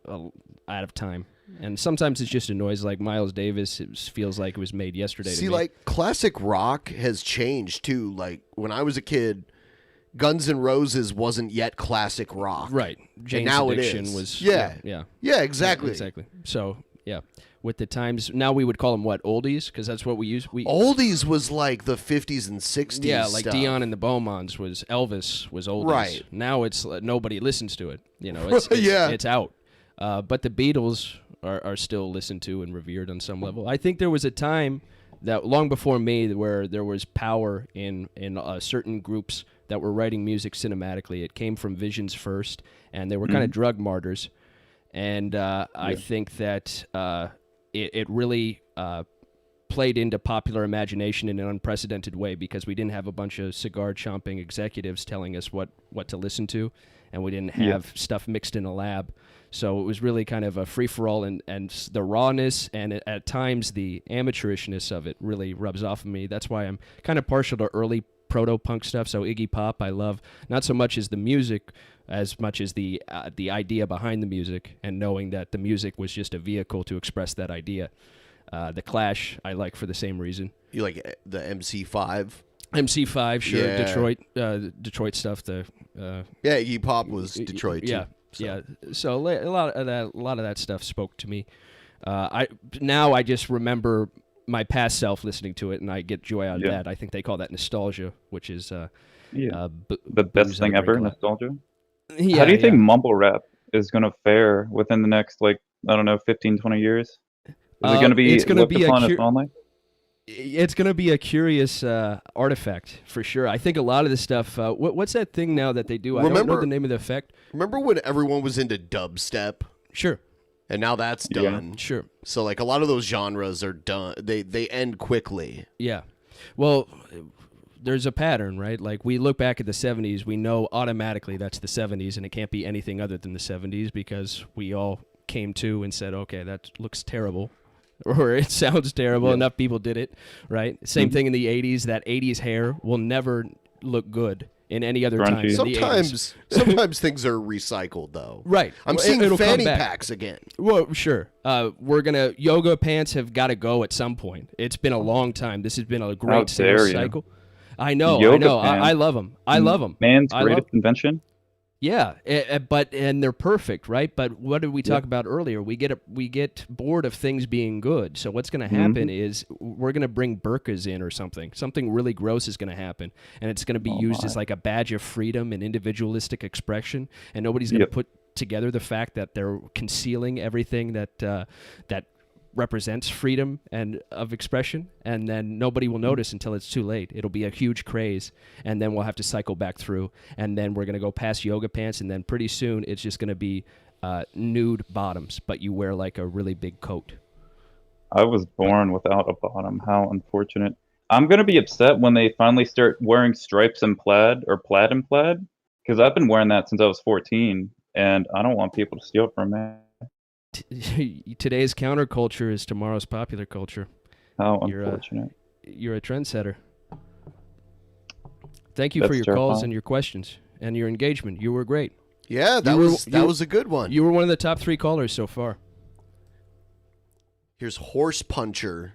of time, and sometimes it's just a noise. Like Miles Davis, it feels like it was made yesterday. See, to me. like classic rock has changed too. Like when I was a kid, Guns N' Roses wasn't yet classic rock, right? And Jane's now Addiction it is. was Yeah, exactly. exactly. So yeah, with the times now we would call them what, oldies, because that's what we use. Oldies was like the 50s and 60s. Yeah, like stuff. Dion and the Beaumonts was Elvis was oldies. Right. Now it's nobody listens to it. You know, it's Yeah. it's out. But the Beatles are still listened to and revered on some level. I think there was a time that long before me where there was power in certain groups that were writing music cinematically. It came from visions first, and they were kind of drug martyrs. And I think that it really played into popular imagination in an unprecedented way because we didn't have a bunch of cigar-chomping executives telling us what to listen to, and we didn't have stuff mixed in a lab. So it was really kind of a free-for-all, and the rawness and at times the amateurishness of it really rubs off of me. That's why I'm kind of partial to early proto-punk stuff. So Iggy Pop I love, not so much as the music as much as the idea behind the music, and knowing that the music was just a vehicle to express that idea. The Clash I like for the same reason. You like the MC5? MC5, sure. Yeah. Detroit stuff. Yeah, Iggy Pop was Detroit too. Yeah, yeah. So a lot of that stuff spoke to me. I just remember my past self listening to it, and I get joy out of that. I think they call that nostalgia, which is the best thing ever, nostalgia. Yeah, How do you think mumble rap is going to fare within the next, like, I don't know, 15, 20 years? Is it going to be looked upon as fondly? It's going to be a curious artifact, for sure. I think a lot of the stuff... what's that thing now that they do? I don't know the name of the effect. Remember when everyone was into dubstep? Sure. And now that's done. Sure. So, like, a lot of those genres are done. They end quickly. Yeah. Well, there's a pattern, right? Like, we look back at the 70s, we know automatically that's the 70s, and it can't be anything other than the 70s because we all came to and said, okay, that looks terrible. Or it sounds terrible. Enough people did it, right? Same thing in the 80s. That 80s hair will never look good in any other time. Sometimes things are recycled, though. Right. I'm seeing It'll fanny come back. packs again. Well, sure. Yoga pants have got to go at some point. It's been a long time. This has been a great sales cycle. I know. Yoga I pants. love them. I love them. Man's greatest invention. Yeah, and they're perfect, right? But what did we talk about earlier? We get bored of things being good. So what's going to happen is we're going to bring burqas in or something. Something really gross is going to happen, and it's going to be used as like a badge of freedom and individualistic expression. And nobody's going to put together the fact that they're concealing everything that represents freedom and of expression, and then nobody will notice until it's too late. It'll be a huge craze, and then we'll have to cycle back through, and then we're going to go past yoga pants, and then pretty soon it's just going to be nude bottoms, but you wear like a really big coat. I was born without a bottom. How unfortunate. I'm going to be upset when they finally start wearing stripes and plaid, or plaid and plaid, because I've been wearing that since I was 14, and I don't want people to steal it from me. Today's counterculture is tomorrow's popular culture. How unfortunate. You're a trendsetter. Thank you for your calls and your questions and your engagement. You were great. Yeah, that was a good one. You were one of the top 3 callers so far. Here's Horse Puncher.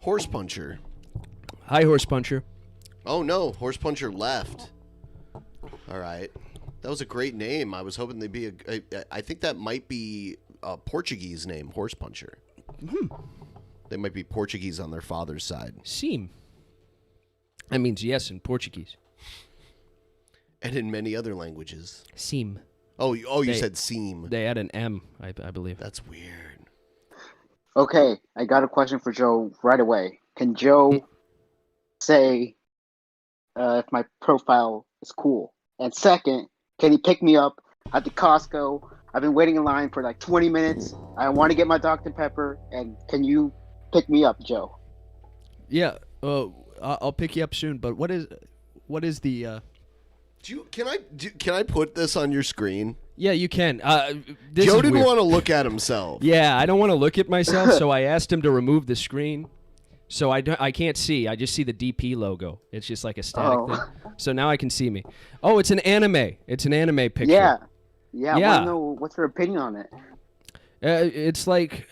Horse Puncher. Hi, Horse Puncher. Oh no, Horse Puncher left. All right. That was a great name. I was hoping they'd be I think that might be a Portuguese name, Horse Puncher. They might be Portuguese on their father's side. Sim. That means yes in Portuguese. And in many other languages. Sim. Oh, you said seam. They add an M, I believe. That's weird. Okay, I got a question for Joe right away. Can Joe say if my profile is cool? And second, can he pick me up at the Costco? I've been waiting in line for like 20 minutes. I want to get my Dr. Pepper, and can you pick me up, Joe? Yeah, I'll pick you up soon. But what is the? Can I put this on your screen? Yeah, you can. Joe didn't want to look at himself. Yeah, I don't want to look at myself, so I asked him to remove the screen. So I can't see. I just see the DP logo. It's just like a static thing. So now I can see me. Oh, it's an anime. It's an anime picture. Yeah. I want to know what's your opinion on it. It's like,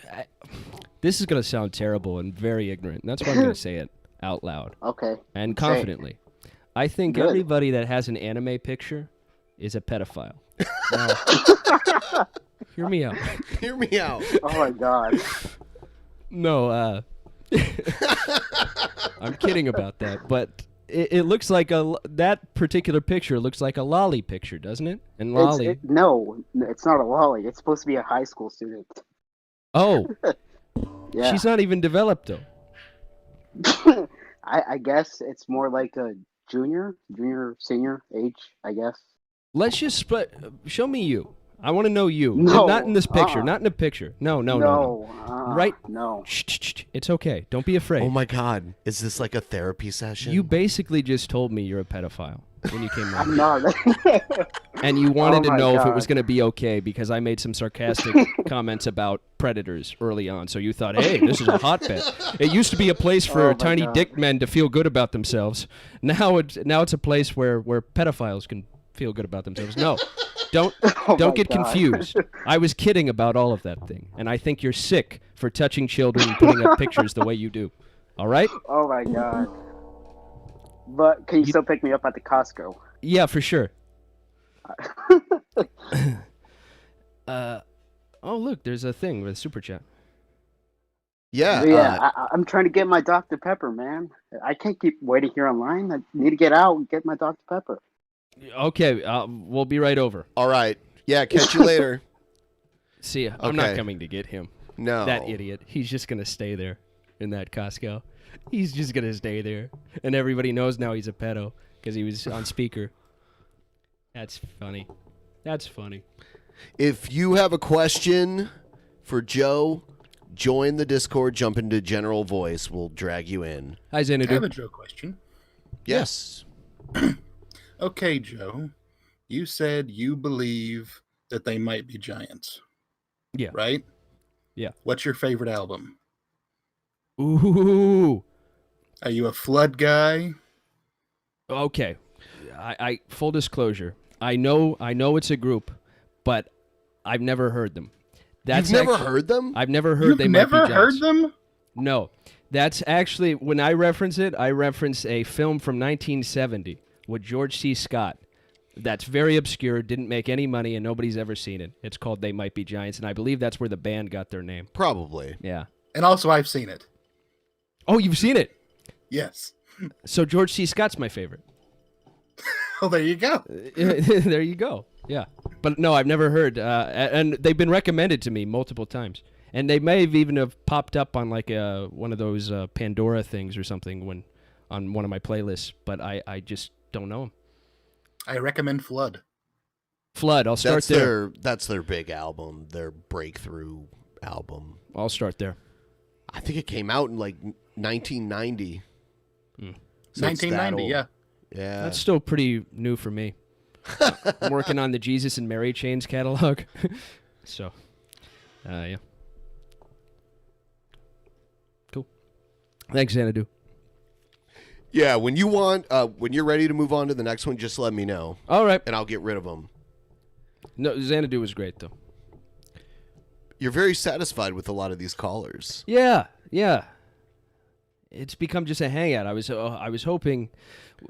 this is going to sound terrible and very ignorant. And that's why I'm going to say it out loud. Okay. And confidently. I think everybody that has an anime picture is a pedophile. Now, hear me out. Hear me out. Oh my God. No, I'm kidding about that, but it looks like that particular picture looks like a lolly picture, doesn't it? And lolly. No, it's not a lolly. It's supposed to be a high school student. Oh. Yeah. She's not even developed though. I guess it's more like a junior, senior age, I guess. Let's just split. Show me you. I want to know you. No, not in this picture. Not in a picture. No. Right? No. Shh. It's okay. Don't be afraid. Oh my God. Is this like a therapy session? You basically just told me you're a pedophile when you came I'm not. And you wanted to know if it was God. going to be okay because I made some sarcastic comments about predators early on. So you thought, hey, this is a hotbed. It used to be a place for tiny dick men to feel good about themselves. Now it's a place where pedophiles can feel good about themselves. No. Don't get confused. I was kidding about all of that thing. And I think you're sick for touching children and putting up pictures the way you do. All right? Oh my God. But can you still pick me up at the Costco? Yeah, for sure. Oh, look, there's a thing with Super Chat. Yeah. I'm trying to get my Dr. Pepper, man. I can't keep waiting here online. I need to get out and get my Dr. Pepper. Okay, we'll be right over. All right. Yeah, catch you later. See ya. I'm not coming to get him. No. That idiot. He's just going to stay there in that Costco. He's just going to stay there. And everybody knows now he's a pedo because he was on speaker. That's funny. That's funny. If you have a question for Joe, join the Discord, jump into general voice. We'll drag you in. Hi, Xanadu. I have a Joe question. Yes. Okay, Joe. You said you believe that they might be giants. Yeah. Right? Yeah. What's your favorite album? Ooh. Are you a Flood guy? Okay. I full disclosure. I know it's a group, but I've never heard them. You've never heard them? I've never heard You've they never might be heard giants. them? No. That's actually, when I reference it, I reference a film from 1970 with George C. Scott. That's very obscure, didn't make any money, and nobody's ever seen it. It's called They Might Be Giants, and I believe that's where the band got their name. Probably. Yeah. And also, I've seen it. Oh, you've seen it? Yes. So George C. Scott's my favorite. Oh, there you go. There you go. Yeah. But no, I've never heard. And they've been recommended to me multiple times. And they may have even have popped up on like one of those Pandora things or something on one of my playlists. But I just don't know them. I recommend Flood. Flood, I'll start there. That's their big album, their breakthrough album. I'll start there. I think it came out in like 1990. So 1990, yeah. Yeah. That's still pretty new for me. I'm working on the Jesus and Mary Chains catalog. So, yeah. Cool. Thanks, Xanadu. Yeah, when you're ready to move on to the next one, just let me know. All right. And I'll get rid of them. No, Xanadu was great, though. You're very satisfied with a lot of these callers. Yeah. It's become just a hangout. I was hoping,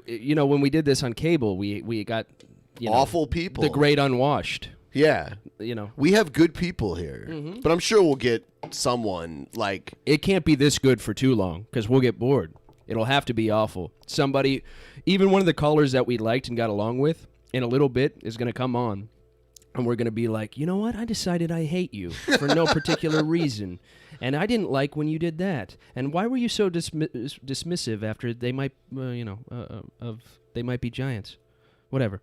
when we did this on cable, we got awful people, the great unwashed. Yeah, we have good people here, but I'm sure we'll get someone like. It can't be this good for too long because we'll get bored. It'll have to be awful. Somebody, even one of the callers that we liked and got along with, in a little bit is going to come on. And we're going to be like, you know what? I decided I hate you for no particular reason. And I didn't like when you did that. And why were you so dismissive after they might, they might be giants? Whatever.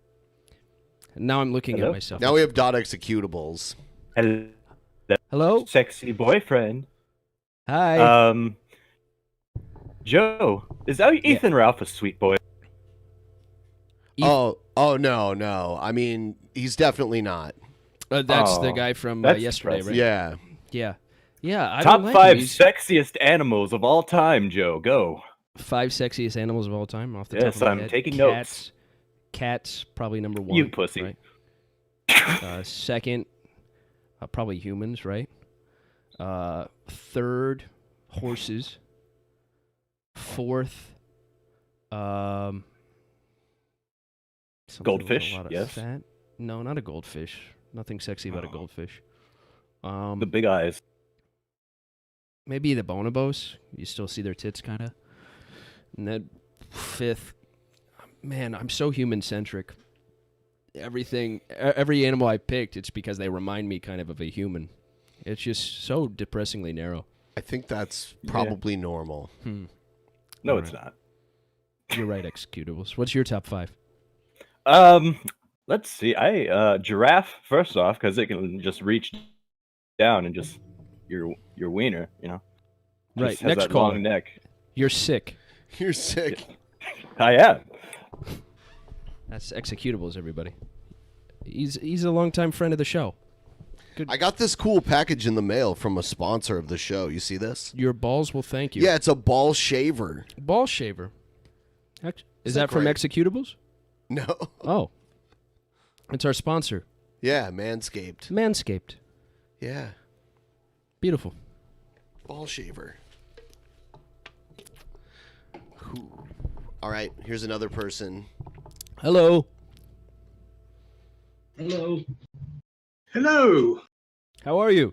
And now I'm looking at myself. Now we have dot executables. Hello? Sexy boyfriend. Hi. Joe, is that Ethan Ralph a sweet boy? Oh no. I mean, he's definitely not. That's the guy from yesterday, right? Yeah. Yeah. Top 5 sexiest animals of all time, Joe. Go. 5 sexiest animals of all time off the top of my head. I'm taking notes. Cats, probably number 1. You pussy. Right? Second, probably humans, right? Third, horses. Fourth, goldfish. Yes. Fat. No, not a goldfish. Nothing sexy about a goldfish. The big eyes. Maybe the bonobos. You still see their tits, kind of. And then 5th, man, I'm so human-centric. Every animal I picked, it's because they remind me kind of a human. It's just so depressingly narrow. I think that's probably normal. No, it's not. You're right, executables. What's your top 5? Let's see. Giraffe first off because it can just reach down and just your wiener, Right. Just has Next that caller. long neck. You're sick. You're sick. I am. That's executables, everybody. He's a longtime friend of the show. Good. I got this cool package in the mail from a sponsor of the show. You see this? Your balls will thank you. Yeah, it's a ball shaver. Ball shaver. Is that from executables? No. Oh. It's our sponsor. Yeah, Manscaped. Manscaped. Yeah. Beautiful. Ball shaver. All right, here's another person. Hello. Hello. Hello. How are you?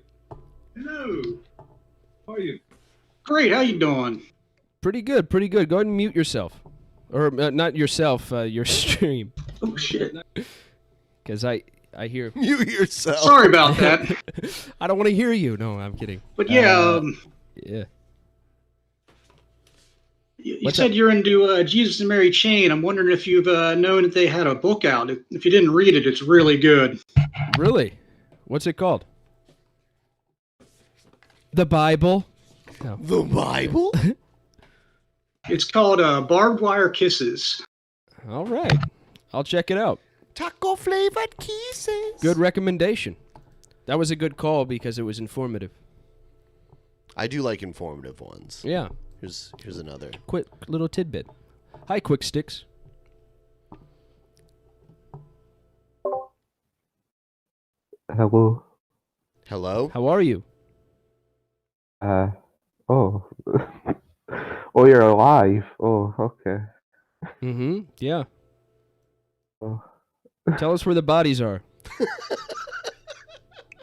Hello. How are you? Great. How you doing? Pretty good. Go ahead and mute yourself. Or not yourself, your stream. Oh, shit. Because I hear... Mute yourself. Sorry about that. I don't want to hear you. No, I'm kidding. But yeah, yeah. You said you're into Jesus and Mary Chain. I'm wondering if you've known that they had a book out. If you didn't read it, it's really good. Really? What's it called? The Bible? No. The Bible? It's called Barbed Wire Kisses. All right. I'll check it out. Taco flavored kisses. Good recommendation. That was a good call because it was informative. I do like informative ones. Yeah. Here's another. Quick little tidbit. Hi, Quick Sticks. Hello. Hello. How are you? Oh. Oh, you're alive. Oh, okay. Yeah. Oh. Tell us where the bodies are.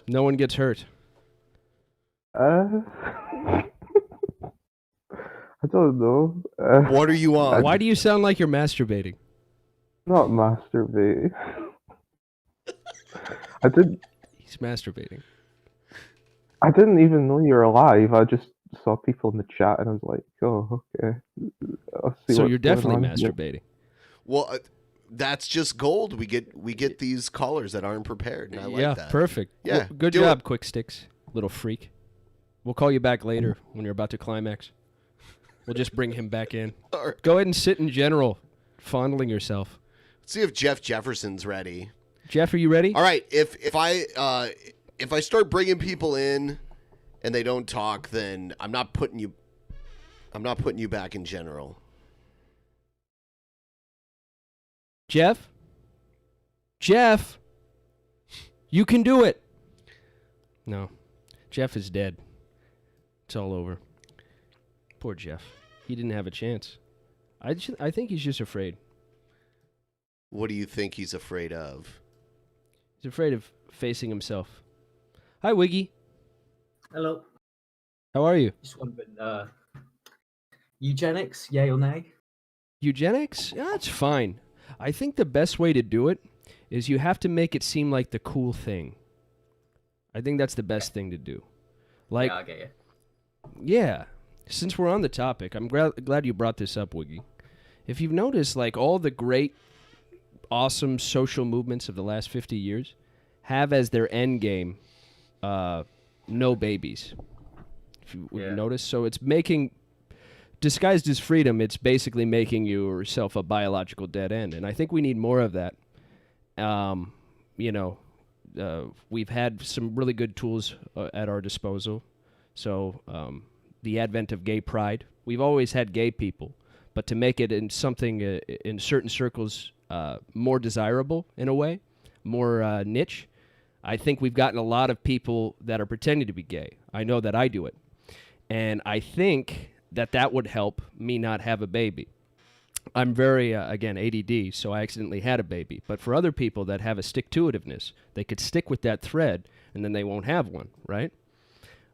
No one gets hurt. I don't know. What are you on? Why do you sound like you're masturbating? Not masturbating. I didn't. He's masturbating. I didn't even know you're alive. I just saw people in the chat, and I was like, "Oh, okay." I'll see So what's you're going definitely on. masturbating. Well, that's just gold. We get these callers that aren't prepared, and I like that. Perfect. Yeah, Well, good do job, it. Quick Sticks, little freak. We'll call you back later when you're about to climax. We'll just bring him back in. All right. Go ahead and sit in general, fondling yourself. Let's see if Jeff Jefferson's ready. Jeff, are you ready? All right. If I start bringing people in and they don't talk, then I'm not putting you back in general. Jeff? Jeff? You can do it. No. Jeff is dead. It's all over. Poor Jeff. He didn't have a chance. I think he's just afraid. What do you think he's afraid of? He's afraid of facing himself. Hi, Wiggy. Hello. How are you? Just wondering, eugenics, yay or nay? Eugenics? Yeah, it's fine. I think the best way to do it is you have to make it seem like the cool thing. I think that's the best thing to do. Like, Yeah, I get you. yeah. Since we're on the topic, I'm glad you brought this up, Wiggy. If you've noticed, like, all the great, awesome social movements of the last 50 years have as their end game no babies. If you notice, so it's making, disguised as freedom, it's basically making yourself a biological dead end, and I think we need more of that. We've had some really good tools at our disposal. So the advent of gay pride, we've always had gay people, but to make it in something in certain circles more desirable in a way, more niche, I think we've gotten a lot of people that are pretending to be gay. I know that I do it. And I think that would help me not have a baby. I'm very, again, ADD, so I accidentally had a baby. But for other people that have a stick-to-itiveness, they could stick with that thread, and then they won't have one, right?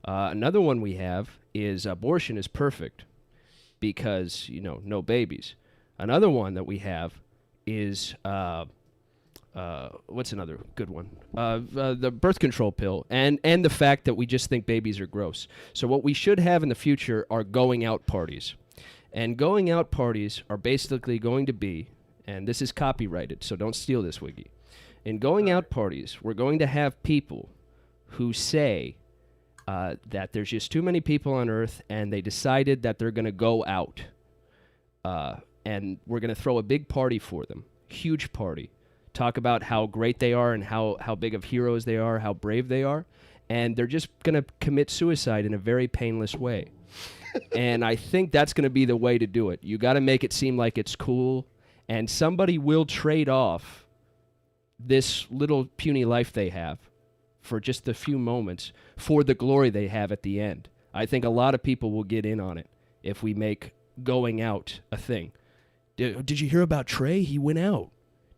Another one we have is abortion is perfect because, no babies. Another one that we have is, what's another good one? The birth control pill and the fact that we just think babies are gross. So what we should have in the future are going out parties. And going out parties are basically going to be, and this is copyrighted, so don't steal this, Wiggy. In going out parties, we're going to have people who say that there's just too many people on Earth, and they decided that they're going to go out. And we're going to throw a big party for them, huge party. Talk about how great they are and how big of heroes they are, how brave they are. And they're just going to commit suicide in a very painless way. And I think that's going to be the way to do it. You got to make it seem like it's cool, and somebody will trade off this little puny life they have for just a few moments for the glory they have at the end. I think a lot of people will get in on it if we make going out a thing. Did you hear about Trey? He went out.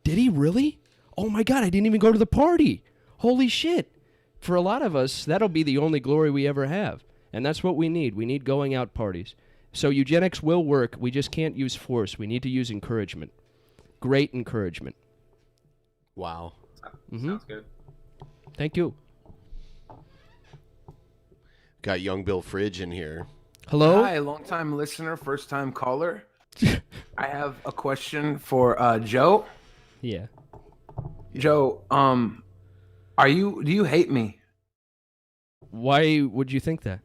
Did he really? Oh my God, I didn't even go to the party. Holy shit. For a lot of us, that'll be the only glory we ever have. And that's what we need. We need going out parties. So eugenics will work. We just can't use force. We need to use encouragement. Great encouragement. Wow. Sounds good. Thank you. Got young Bill Fridge in here. Hello? Hi, long-time listener, first-time caller. I have a question for Joe. Yeah. Joe, do you hate me? Why would you think that?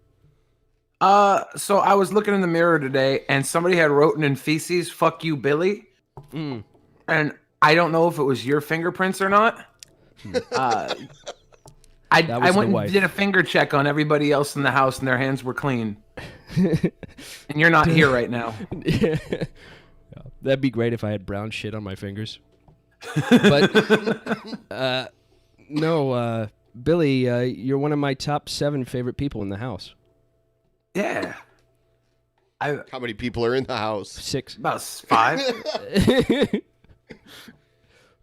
So I was looking in the mirror today, and somebody had written in feces, "Fuck you, Billy." And I don't know if it was your fingerprints or not. I went and did a finger check on everybody else in the house, and their hands were clean. And you're not here right now. Yeah. That'd be great if I had brown shit on my fingers. But no, Billy, you're one of my top 7 favorite people in the house. Yeah. How many people are in the house? 6. About 5.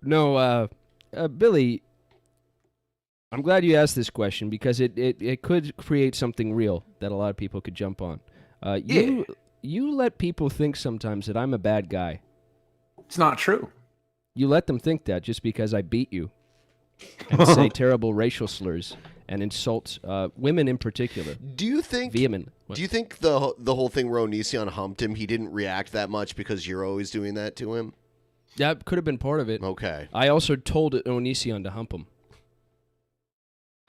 No, Billy, I'm glad you asked this question because it could create something real that a lot of people could jump on. You let people think sometimes that I'm a bad guy. It's not true. You let them think that just because I beat you and say terrible racial slurs and insult women in particular. Do you think vehemently? Do you think the whole thing where Onision humped him, he didn't react that much because you're always doing that to him? That could have been part of it. Okay. I also told Onision to hump him.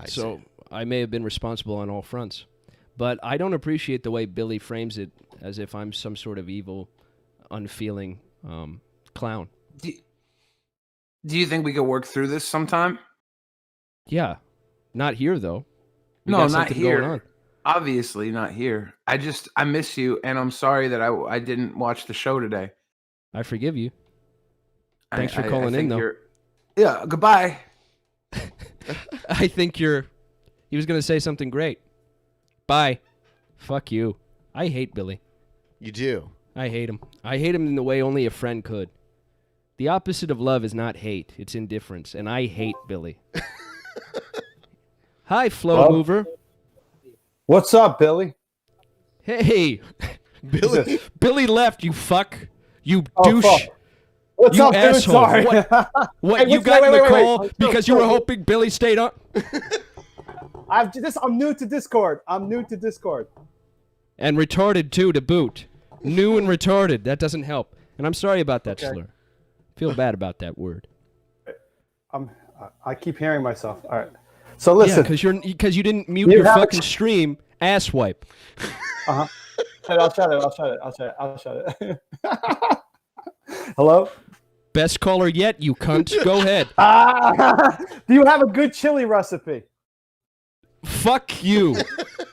So I may have been responsible on all fronts. But I don't appreciate the way Billy frames it as if I'm some sort of evil, unfeeling clown. Do you think we could work through this sometime? Yeah. Not here, though. We No, got not something going here. on. Obviously not here. I miss you, and I'm sorry that I didn't watch the show today. I forgive you. Thanks for I calling in, think though. Yeah, goodbye. I think he was going to say something great. Bye. Fuck you. I hate Billy. You do? I hate him. I hate him in the way only a friend could. The opposite of love is not hate. It's indifference. And I hate Billy. Hi, Flow Well, Mover. What's up, Billy? Hey. Billy. Billy left, you fuck. You Oh, douche. fuck. What's you up, dude? asshole. Sorry. What? Hey, You wait, got in wait, the wait, wait. call because you were hoping Billy stayed up? I'm new to Discord. And retarded, too, to boot. New and retarded. That doesn't help. And I'm sorry about that slur. Feel bad about that word. I keep hearing myself. All right. So listen. Because you didn't mute You your have a fucking stream, asswipe. Uh-huh. I'll shut it. Hello? Best caller yet, you cunt. Go ahead. Do you have a good chili recipe? Fuck you.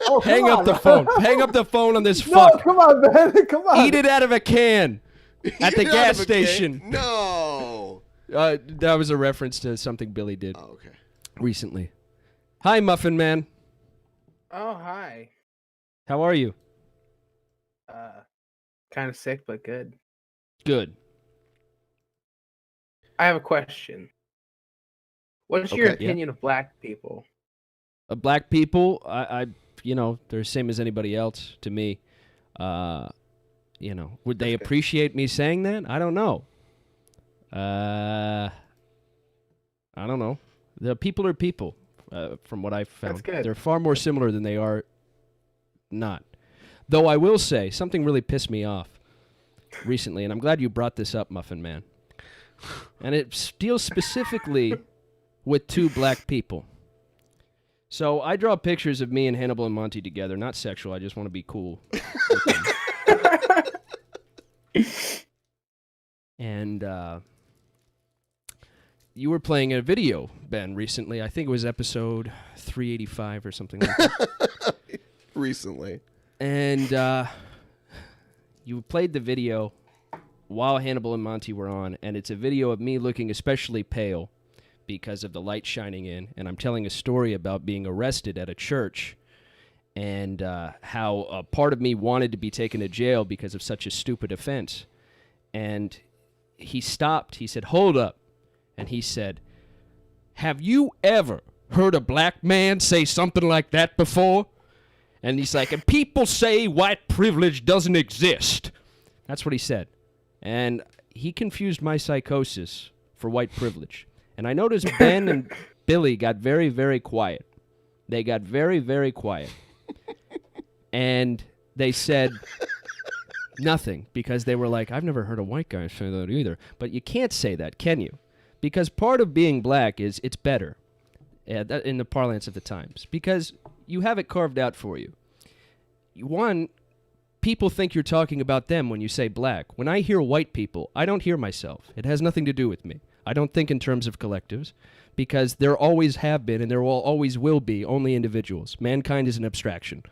Oh, come Hang up on. the phone. Hang up the phone on this No, fuck. come on, man. Come on. Eat it out of a can at the Eat it out gas of a can? station. No. That was a reference to something Billy did. Oh, okay. Recently. Hi, Muffin Man. Oh, hi. How are you? Kind of sick, but good. Good. I have a question. What's your Okay, yeah. opinion of black people? Black people, I they're the same as anybody else to me. Would they appreciate me saying that? I don't know. I don't know. The people are people, from what I've found. That's good. They're far more similar than they are not. Though I will say, something really pissed me off recently, and I'm glad you brought this up, Muffin Man. And it deals specifically with 2 black people. So I draw pictures of me and Hannibal and Monty together. Not sexual, I just want to be cool. And you were playing a video, Ben, recently. I think it was episode 385 or something like that. Recently. And you played the video while Hannibal and Monty were on, and it's a video of me looking especially pale because of the light shining in, and I'm telling a story about being arrested at a church and how a part of me wanted to be taken to jail because of such a stupid offense. And he stopped. He said, "Hold up." And he said, "Have you ever heard a black man say something like that before?" And he's like, "And people say white privilege doesn't exist." That's what he said. And he confused my psychosis for white privilege. And I noticed Ben and Billy got very, very quiet. They got very, very quiet. And they said nothing because they were like, "I've never heard a white guy say that either." But you can't say that, can you? Because part of being black is it's better, in the parlance of the times, because you have it carved out for you. One, people think you're talking about them when you say black. When I hear white people, I don't hear myself. It has nothing to do with me. I don't think in terms of collectives, because there always have been and there always will be only individuals. Mankind is an abstraction.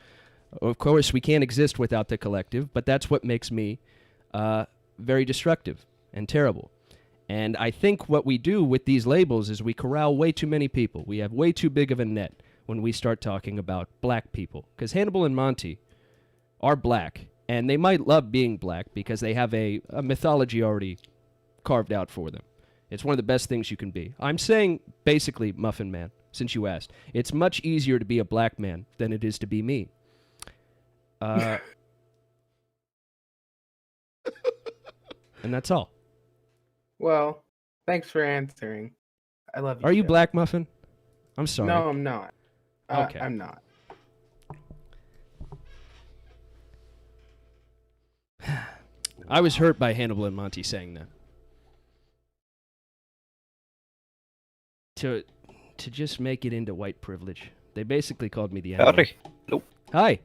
Of course, we can't exist without the collective, but that's what makes me very destructive and terrible. And I think what we do with these labels is we corral way too many people. We have way too big of a net when we start talking about black people. Because Hannibal and Monty are black, And they might love being black because they have a mythology already carved out for them. It's one of the best things you can be. I'm saying, basically, Muffin Man, since you asked, it's much easier to be a black man than it is to be me. And that's all. Well, thanks for answering. I love you. Are you Joe. Black Muffin? I'm sorry. No, I'm not. Okay. I'm not. I was hurt by Hannibal and Monty saying that. To just make it into white privilege. They basically called me the N-word. Howdy. Nope. Hi.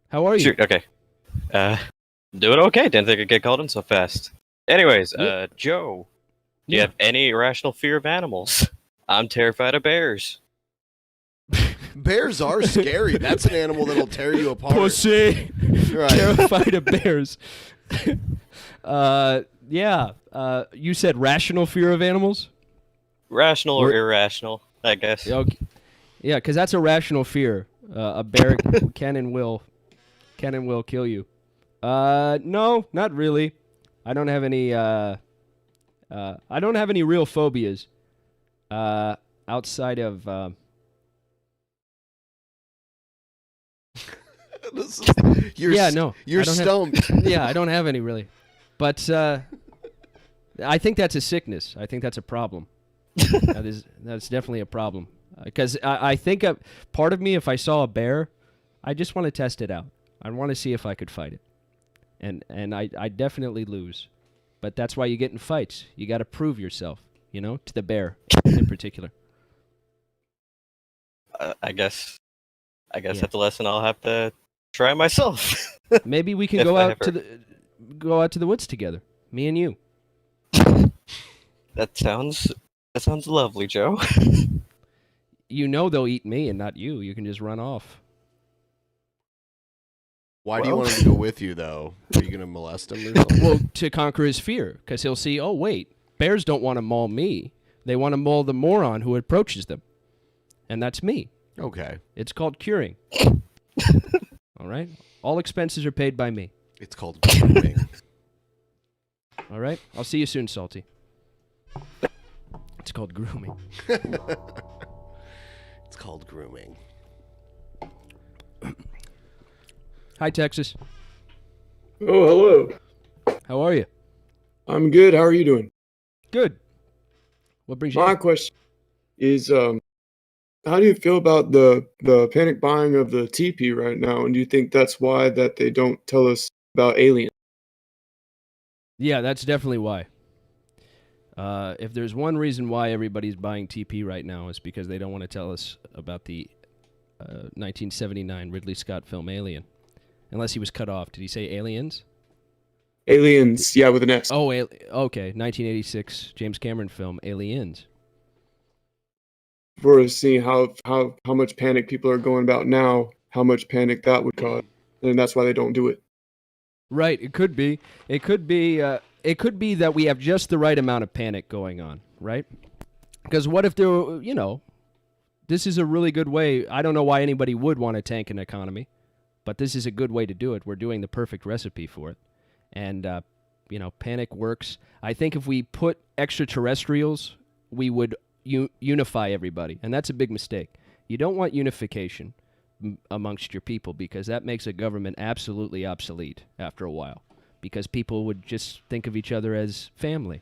How are you? Shoot, okay. Doing okay. Didn't think I'd get called in so fast. Anyways, Joe, do you have any irrational fear of animals? I'm terrified of bears. Bears are scary. That's an animal that'll tear you apart. Pussy. Right. Terrified of bears. Yeah. You said rational fear of animals? Rational or irrational, I guess. Okay. Yeah, because that's a rational fear. A bear can and will kill you. No, not really. I don't have any. I don't have any real phobias. Outside of. You're stumped. Yeah, I don't have any really, but I think that's a sickness. I think that's a problem. That's definitely a problem because I think part of me, if I saw a bear, I just want to test it out. I want to see if I could fight it, and I definitely lose, but that's why you get in fights. You got to prove yourself, to the bear in particular. I guess that's a lesson I'll have to try myself. Maybe we can If go I out ever- to the woods together, me and you. That sounds lovely, Joe. They'll eat me and not you. You can just run off. Why do you want him to go with you, though? Are you going to molest him or something? Well, to conquer his fear, because he'll see, oh, wait, bears don't want to maul me. They want to maul the moron who approaches them. And that's me. Okay. It's called curing. All right? All expenses are paid by me. It's called grooming. All right? I'll see you soon, Salty. It's called grooming. It's called grooming. Hi, Texas. Oh, hello. How are you? I'm good. How are you doing? Good. What brings you? My question is, how do you feel about the panic buying of the TP right now? And do you think that's why that they don't tell us about aliens? Yeah, that's definitely why. If there's one reason why everybody's buying TP right now, is because they don't want to tell us about the 1979 Ridley Scott film Alien. Unless he was cut off. Did he say aliens? Aliens, yeah, with an S. Oh, okay. 1986 James Cameron film Aliens. For seeing how much panic people are going about now, how much panic that would cause, and that's why they don't do it. Right. It could be. It could be that we have just the right amount of panic going on, right? Because what if there, this is a really good way. I don't know why anybody would want to tank an economy, but this is a good way to do it. We're doing the perfect recipe for it. And, panic works. I think if we put extraterrestrials, we would unify everybody. And that's a big mistake. You don't want unification amongst your people because that makes a government absolutely obsolete after a while. Because people would just think of each other as family.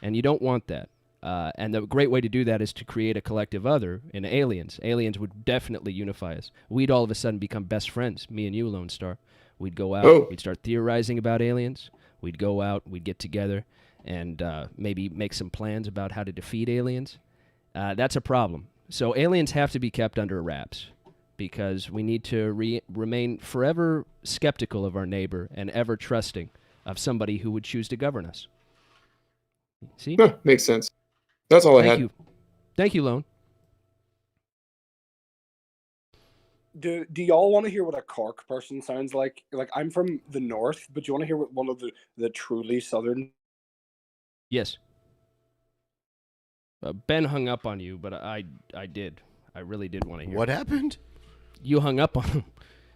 And you don't want that. And the great way to do that is to create a collective other in aliens. Aliens would definitely unify us. We'd all of a sudden become best friends, me and you, Lone Star. We'd go out, we'd start theorizing about aliens. We'd go out, we'd get together, and maybe make some plans about how to defeat aliens. That's a problem. So aliens have to be kept under wraps because we need to remain forever skeptical of our neighbor and ever trusting of somebody who would choose to govern us. See? Makes sense. That's all I had. Thank you, Lone. Do y'all want to hear what a Cork person sounds like? Like, I'm from the north, but do you want to hear what one of the truly southern? Yes. Ben hung up on you, but I did. I really did want to hear. What happened? You hung up on him.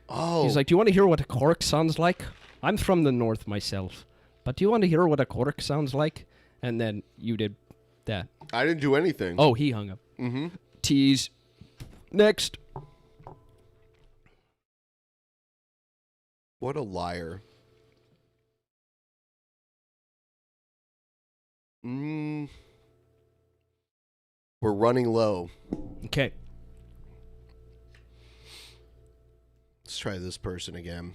Oh. He's like, do you want to hear what a cork sounds like? I'm from the north myself, but do you want to hear what a cork sounds like? And then you did that. I didn't do anything. Oh, he hung up. Mm-hmm. Tease. Next. What a liar. We're running low. Okay. Let's try this person again.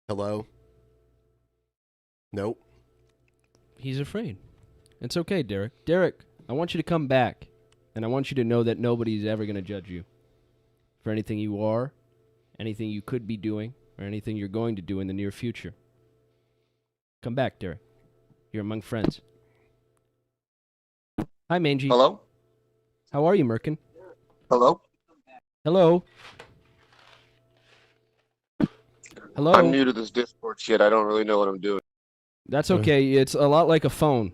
Hello? Nope. He's afraid. It's okay, Derek. Derek, I want you to come back, and I want you to know that nobody's ever going to judge you for anything you are, anything you could be doing, or anything you're going to do in the near future. Come back, Derek. You're among friends. Hi, Mangy. Hello? How are you, Merkin? Hello? Hello? Hello? I'm new to this Discord shit. I don't really know what I'm doing. That's okay. It's a lot like a phone.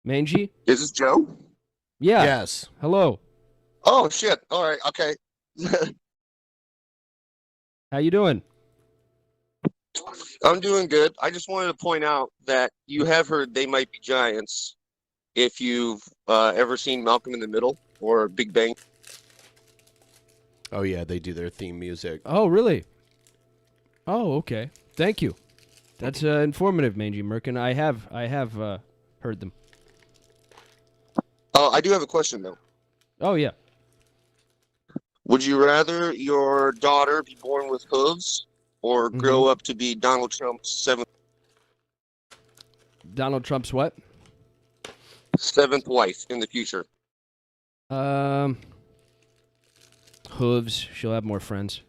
Mangy? Is this Joe? Yeah. Yes. Hello. Oh, shit. All right. Okay. How you doing? I'm doing good. I just wanted to point out that you have heard They Might Be Giants if you've ever seen Malcolm in the Middle or Big Bang. Oh, yeah, they do their theme music. Oh, really? Oh, okay. Thank you. That's informative, Mangy Merkin. I have heard them. I do have a question, though. Oh, yeah. Would you rather your daughter be born with hooves or grow up to be Donald Trump's Donald Trump's what? seventh wife in the future? Hooves. She'll have more friends.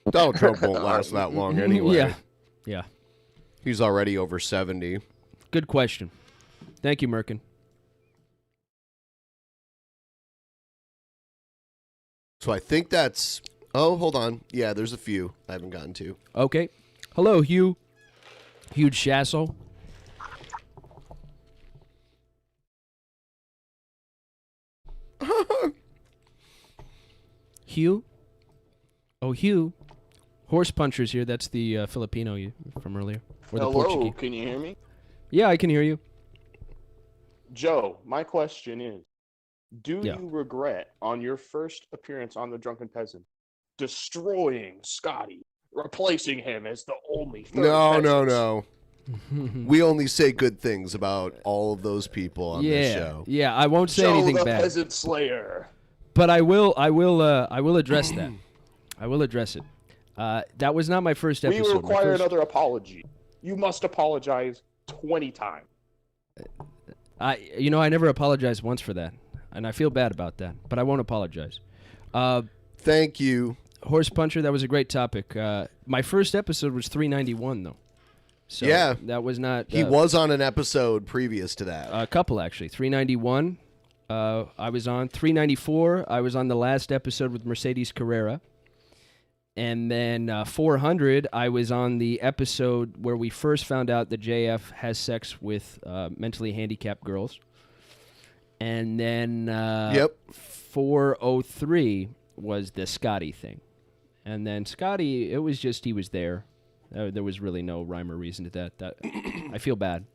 Donald Trump won't last that long anyway. Yeah. Yeah. He's already over 70. Good question. Thank you, Merkin. So I think that's... Oh, hold on. Yeah, there's a few I haven't gotten to. Okay. Hello, Hugh. Huge Shasso. Hugh? Oh, Hugh. Horse Puncher's here. That's the Filipino from earlier. Or the Hello, Portuguese. can you hear me? Yeah, I can hear you. Joe, my question is, do Yeah. you regret on your first appearance on the Drunken Peasant destroying Scotty, replacing him as the only third No, peasant? no. We only say good things about all of those people on this show. Yeah, I won't say Joe anything the bad. Peasant Slayer. But I will address that. I will address it. That was not my first episode. We My require first- another apology. You must apologize 20 times. I never apologized once for that, and I feel bad about that. But I won't apologize. Thank you, Horse Puncher. That was a great topic. My first episode was 391, though. So Yeah. that was not. He was on an episode previous to that. A couple, actually. 391, I was on. 394, I was on the last episode with Mercedes Carrera. And then 400, I was on the episode where we first found out that JF has sex with mentally handicapped girls. And then 403 was the Scotty thing. And then Scotty, it was just he was there. There was really no rhyme or reason to that. I feel bad,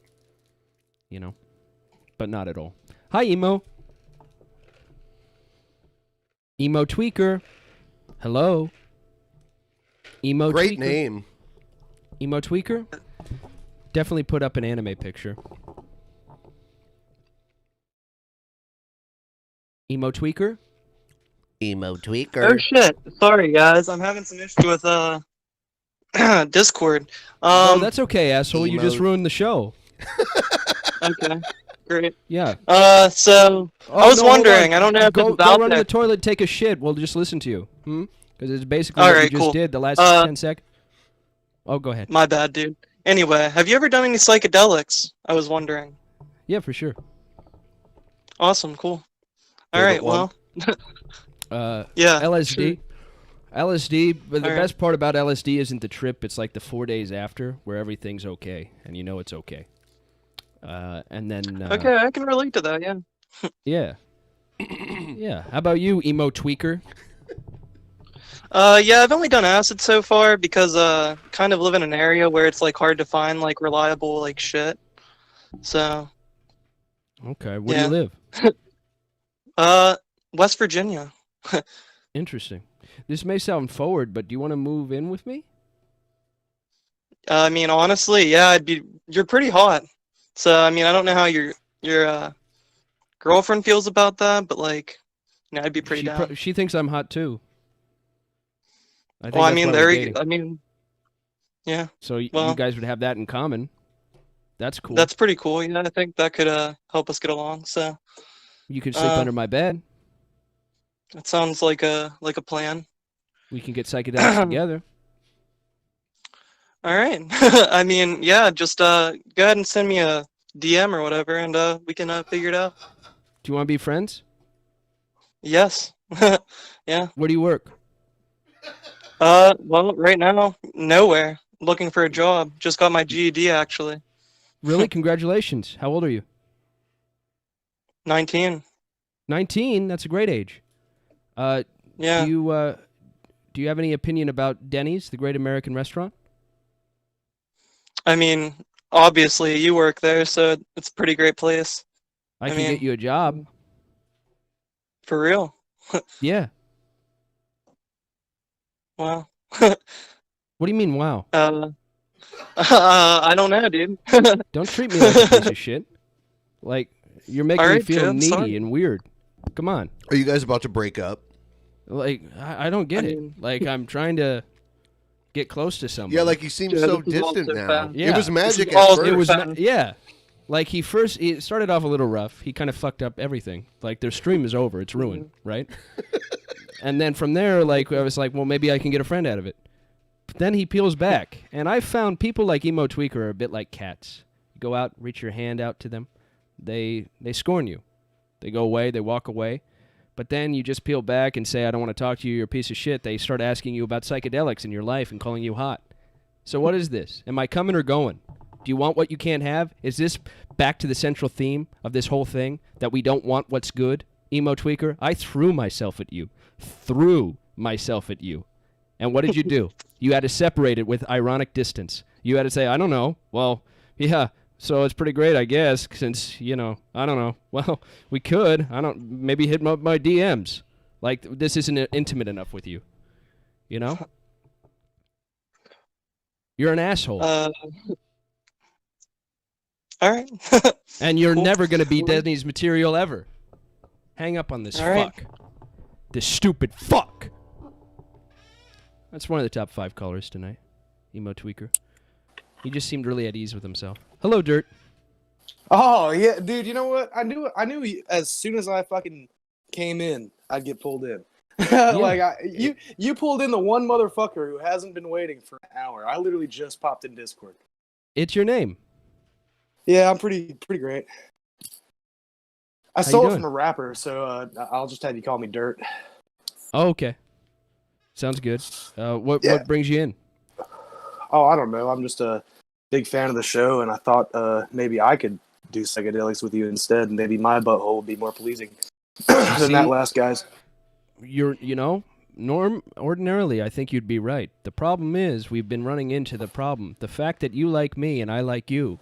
but not at all. Hi, Emo. Emo Tweaker. Hello. Emo Great Tweaker. name. Emo Tweaker. Definitely put up an anime picture. Emo Tweaker. Emo Tweaker. Oh shit! Sorry guys, I'm having some issue with Discord. Oh, that's okay, asshole. You just Emo- ruined the show. Okay, great. Yeah. So I was no, hold wondering. on. I don't know if go, it's go out run to there. the toilet, take a shit. We'll just listen to you. Because it's basically All what right, you just cool. did the last 10 seconds. Oh, go ahead. My bad, dude. Anyway, have you ever done any psychedelics? I was wondering. Yeah, for sure. Awesome, cool. All Favorite right, well. Yeah. LSD. LSD, but the All right. best part about LSD isn't the trip. It's like the 4 days after where everything's okay and you know it's okay. And then. Okay, I can relate to that. Yeah. Yeah. Yeah. How about you, emo tweaker? Yeah, I've only done acid so far because kind of live in an area where it's like hard to find like reliable like shit. So Okay. Where do you live? West Virginia. Interesting. This may sound forward, but do you want to move in with me? I mean, honestly, yeah, you're pretty hot. So I mean, I don't know how your girlfriend feels about that, but like, you know, I'd be pretty down. She thinks I'm hot too. I think Well, I that's mean, why there we're you. dating. I mean, yeah. So you well, guys would have that in common. That's cool. That's pretty cool. Yeah, I think that could help us get along. So You can sleep under my bed. That sounds like a plan. We can get psychedelics together. All right. I mean, yeah, just go ahead and send me a DM or whatever, and we can figure it out. Do you want to be friends? Yes. Yeah. Where do you work? Well, right now, nowhere. Looking for a job. Just got my GED, actually. Really? Congratulations. How old are you? 19. 19? That's a great age. Yeah. Do you have any opinion about Denny's, the great American restaurant? I mean, obviously, you work there, so it's a pretty great place. I can mean, get you a job. For real? Yeah. Wow. What do you mean, wow? I don't know, dude. Don't treat me like a piece of shit. Like, you're making me Alright, feel Joe, I'm needy sorry. and weird. Come on. Are you guys about to break up? Like, I don't get it. Like, I'm trying to get close to someone. Yeah, like you seem so distant now. Yeah. It was magic at first. It was, yeah. Like, it started off a little rough. He kind of fucked up everything. Like, their stream is over. It's ruined, right? And then from there, like, I was like, well, maybe I can get a friend out of it. But then he peels back. And I found people like Emo Tweaker are a bit like cats. You go out, reach your hand out to them. They scorn you. They go away. They walk away. But then you just peel back and say, I don't want to talk to you. You're a piece of shit. They start asking you about psychedelics in your life and calling you hot. So what is this? Am I coming or going? Do you want what you can't have? Is this back to the central theme of this whole thing, that we don't want what's good? Emo Tweaker, I threw myself at you. And what did you do? You had to separate it with ironic distance. You had to say, I don't know. Well, yeah, so it's pretty great, I guess, since, I don't know. Well, we could. Maybe hit up my DMs. Like, this isn't intimate enough with you. You know? You're an asshole. All right. And you're never going to be Disney's material ever. Hang up on this All right. fuck. This stupid fuck. That's one of the top 5 callers tonight. Emo Tweaker. He just seemed really at ease with himself. Hello, Dirt. Oh yeah, dude. You know what? I knew as soon as I fucking came in, I'd get pulled in. Like you pulled in the one motherfucker who hasn't been waiting for an hour. I literally just popped in Discord. It's your name. Yeah, I'm pretty great. I How stole you it doing? from a rapper, so I'll just have you call me Dirt. Oh, okay. Sounds good. What brings you in? Oh, I don't know. I'm just a big fan of the show, and I thought maybe I could do psychedelics with you instead, and maybe my butthole would be more pleasing than that last guy's. Ordinarily, I think you'd be right. The problem is, we've been running into the problem. The fact that you like me and I like you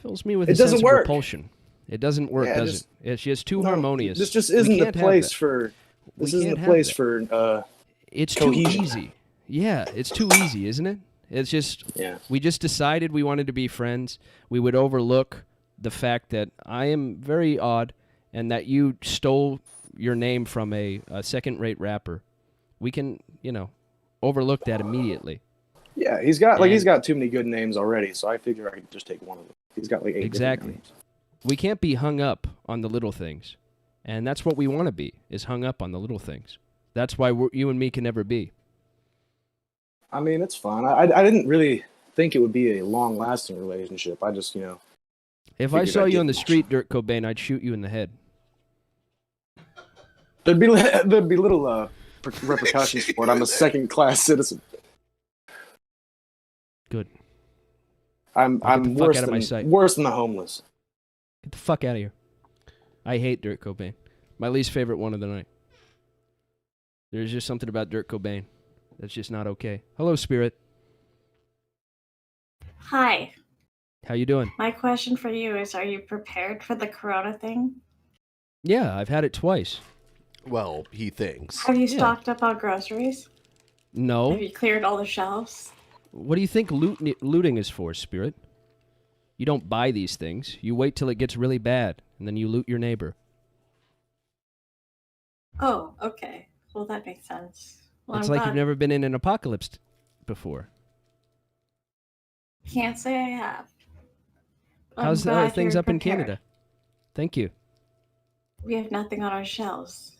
fills me with a sense of repulsion. It doesn't work, does it? It's just too harmonious. This just We isn't the can't have place that. for. This We isn't can't the have place that. for. It's cohesion. too easy. Yeah, it's too easy, isn't it? It's just, we just decided we wanted to be friends. We would overlook the fact that I am very odd and that you stole your name from a second-rate rapper. We can, overlook that immediately. Yeah, he's got too many good names already, so I figure I could just take one of them. He's got like 8 Exactly. different names. We can't be hung up on the little things. And that's what we want to be, is hung up on the little things. That's why you and me can never be. I mean, it's fine. I didn't really think it would be a long-lasting relationship. I just, If I figured saw I'd you get on the much. street, Dirt Cobain, I'd shoot you in the head. There'd be little repercussions for it. I'm a second-class citizen. Good. I'm Get the fuck worse out of my than sight. worse than the homeless. Get the fuck out of here. I hate Dirt Cobain. My least favorite one of the night. There's just something about Dirk Cobain that's just not okay. Hello, Spirit. Hi. How you doing? My question for you is, are you prepared for the corona thing? Yeah, I've had it twice. Well, he thinks. Have you stocked up on groceries? No. Have you cleared all the shelves? What do you think looting is for, Spirit? You don't buy these things. You wait till it gets really bad, and then you loot your neighbor. Oh, okay. Well, that makes sense. Well, It's I'm like glad- you've never been in an apocalypse before. Can't say I have. How's glad things you're up in prepared. Canada? Thank you. We have nothing on our shelves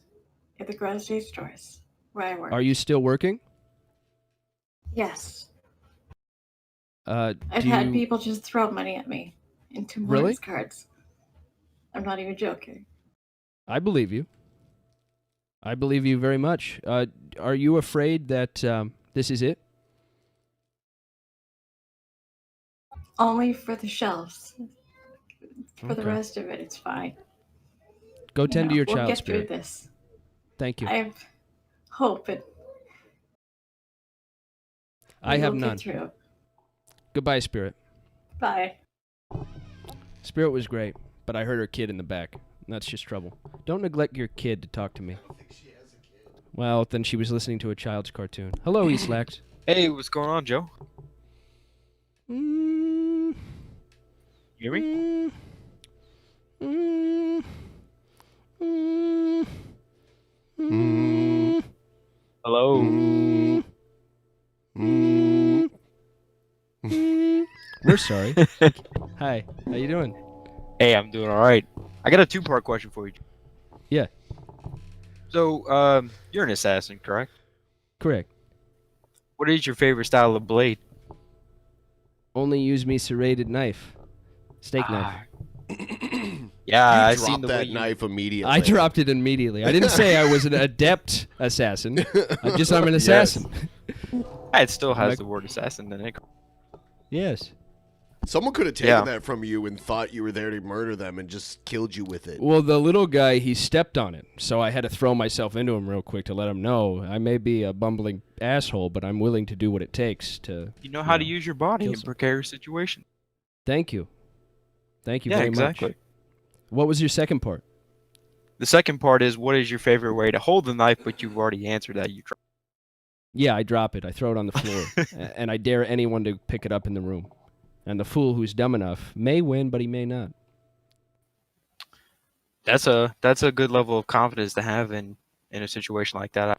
at the grocery stores where I work. Are you still working? Yes. Do I've had you- people just throw money at me into Really? Morris cards. I'm not even joking. I believe you. I believe you very much. Are you afraid that this is it? Only for the shelves. For the Okay. rest of it, it's fine. Go You tend to know, your we'll child get spirit. through this. Thank you. I have hope and I have we'll none. Get through. Goodbye, Spirit. Bye. Spirit was great, but I heard her kid in the back. And that's just trouble. Don't neglect your kid to talk to me. Well, then she was listening to a child's cartoon. Hello, Eastlax. Hey, what's going on, Joe? Mm, You hear me? Hello. We're sorry. Hi, how you doing? Hey, I'm doing all right. I got a two-part question for you. Yeah. So, you're an assassin, correct? Correct. What is your favorite style of blade? Only use me serrated knife. Steak knife. Yeah, You I seen dropped the that way you... knife immediately. I dropped it immediately. I didn't say I was an adept assassin. I'm an assassin. It still has Like- the word assassin in it. Yes. Someone could have taken Yeah. that from you and thought you were there to murder them and just killed you with it. Well, the little guy, he stepped on it, so I had to throw myself into him real quick to let him know I may be a bumbling asshole, but I'm willing to do what it takes to. You know how to use your body kill in some- precarious situations. Thank you. Thank you Yeah, very exactly. much. What was your second part? The second part is, what is your favorite way to hold the knife? But you've already answered that. You try. Yeah, I drop it. I throw it on the floor, and I dare anyone to pick it up in the room. And the fool who's dumb enough may win, but he may not. That's a good level of confidence to have in a situation like that.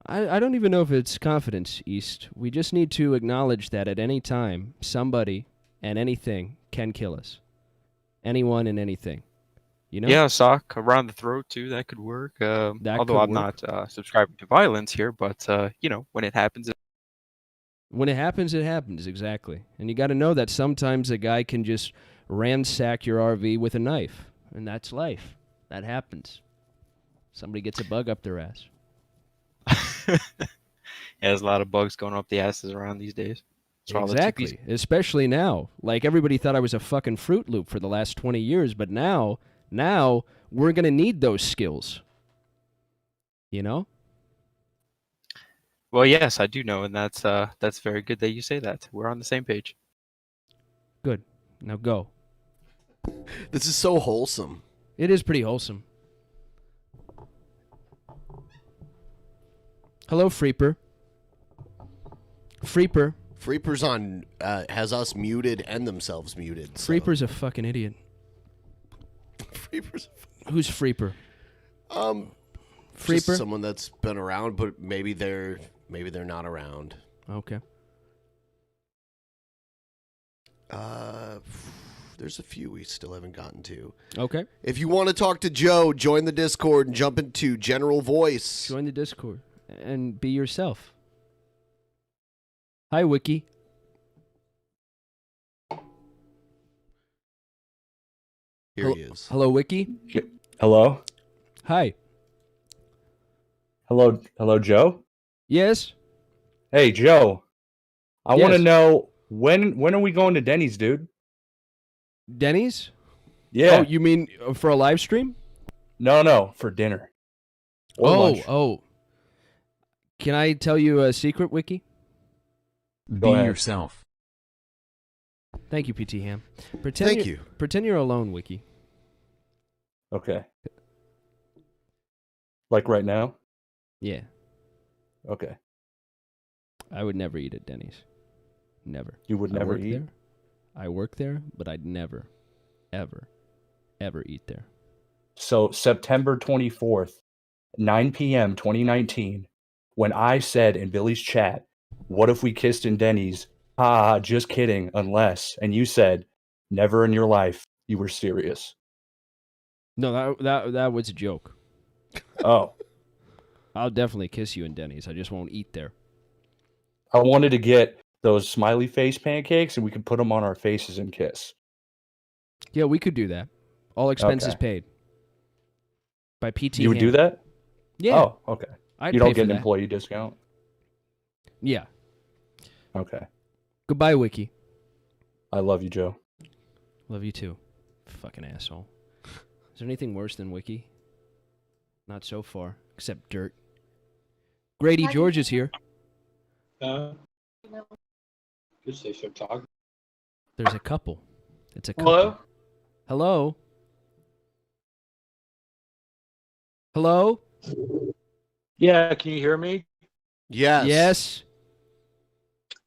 I don't even know if it's confidence, East. We just need to acknowledge that at any time, somebody and anything can kill us. Anyone and anything. You know? Yeah, sock around the throat too. That could work. That Although could I'm work. not subscribing to violence here, but you know, when it happens. When it happens, exactly. And you got to know that sometimes a guy can just ransack your RV with a knife. And that's life. That happens. Somebody gets a bug up their ass. Yeah, there's a lot of bugs going up the asses around these days. That's why all the Exactly. TPs Especially now. Like, everybody thought I was a fucking Fruit Loop for the last 20 years, but now we're going to need those skills. You know? Well, yes, I do know, and that's very good that you say that. We're on the same page. Good. Now go. This is so wholesome. It is pretty wholesome. Hello, Freeper. Freeper. Freeper's on has us muted and themselves muted. So. Freeper's a fucking idiot. Freeper's Who's Freeper? Freeper, Freeper? someone that's been around, but maybe they're not around. Okay. There's a few we still haven't gotten to. Okay. If you want to talk to Joe, join the Discord and jump into General Voice. Join the Discord and be yourself. Hi, Wiki. Here he is. Hello, Wiki. Hello. Hi. Hello, Joe. Yes. Hey, Joe. I want to Yes. know when are we going to Denny's, dude? Denny's? Yeah. Oh, you mean for a live stream? No, for dinner. Or lunch. Oh. Can I tell you a secret, Wiki? Be yourself. Thank you, PT Ham. Thank you. Pretend you're alone, Wiki. Okay. Like right now? Yeah. Okay. I would never eat at Denny's. Never. You would I never work eat? there. I work there, but I'd never, ever eat there. So September 24th, 9 p.m. 2019, when I said in Billy's chat, what if we kissed in Denny's? Just kidding, unless. And you said, never in your life, you were serious. No, that was a joke. Oh. I'll definitely kiss you in Denny's. I just won't eat there. I wanted to get those smiley face pancakes and we could put them on our faces and kiss. Yeah, we could do that. All expenses Okay. paid. By PT You would Ham. do that? Yeah. Oh, okay. I'd you don't pay get for an that. employee discount? Yeah. Okay. Goodbye, Wiki. I love you, Joe. Love you too. Fucking asshole. Is there anything worse than Wiki? Not so far, except dirt. Grady George is here. Just say so talk. There's a couple. It's a couple. Hello? Hello? Hello? Yeah, can you hear me? Yes. Yes.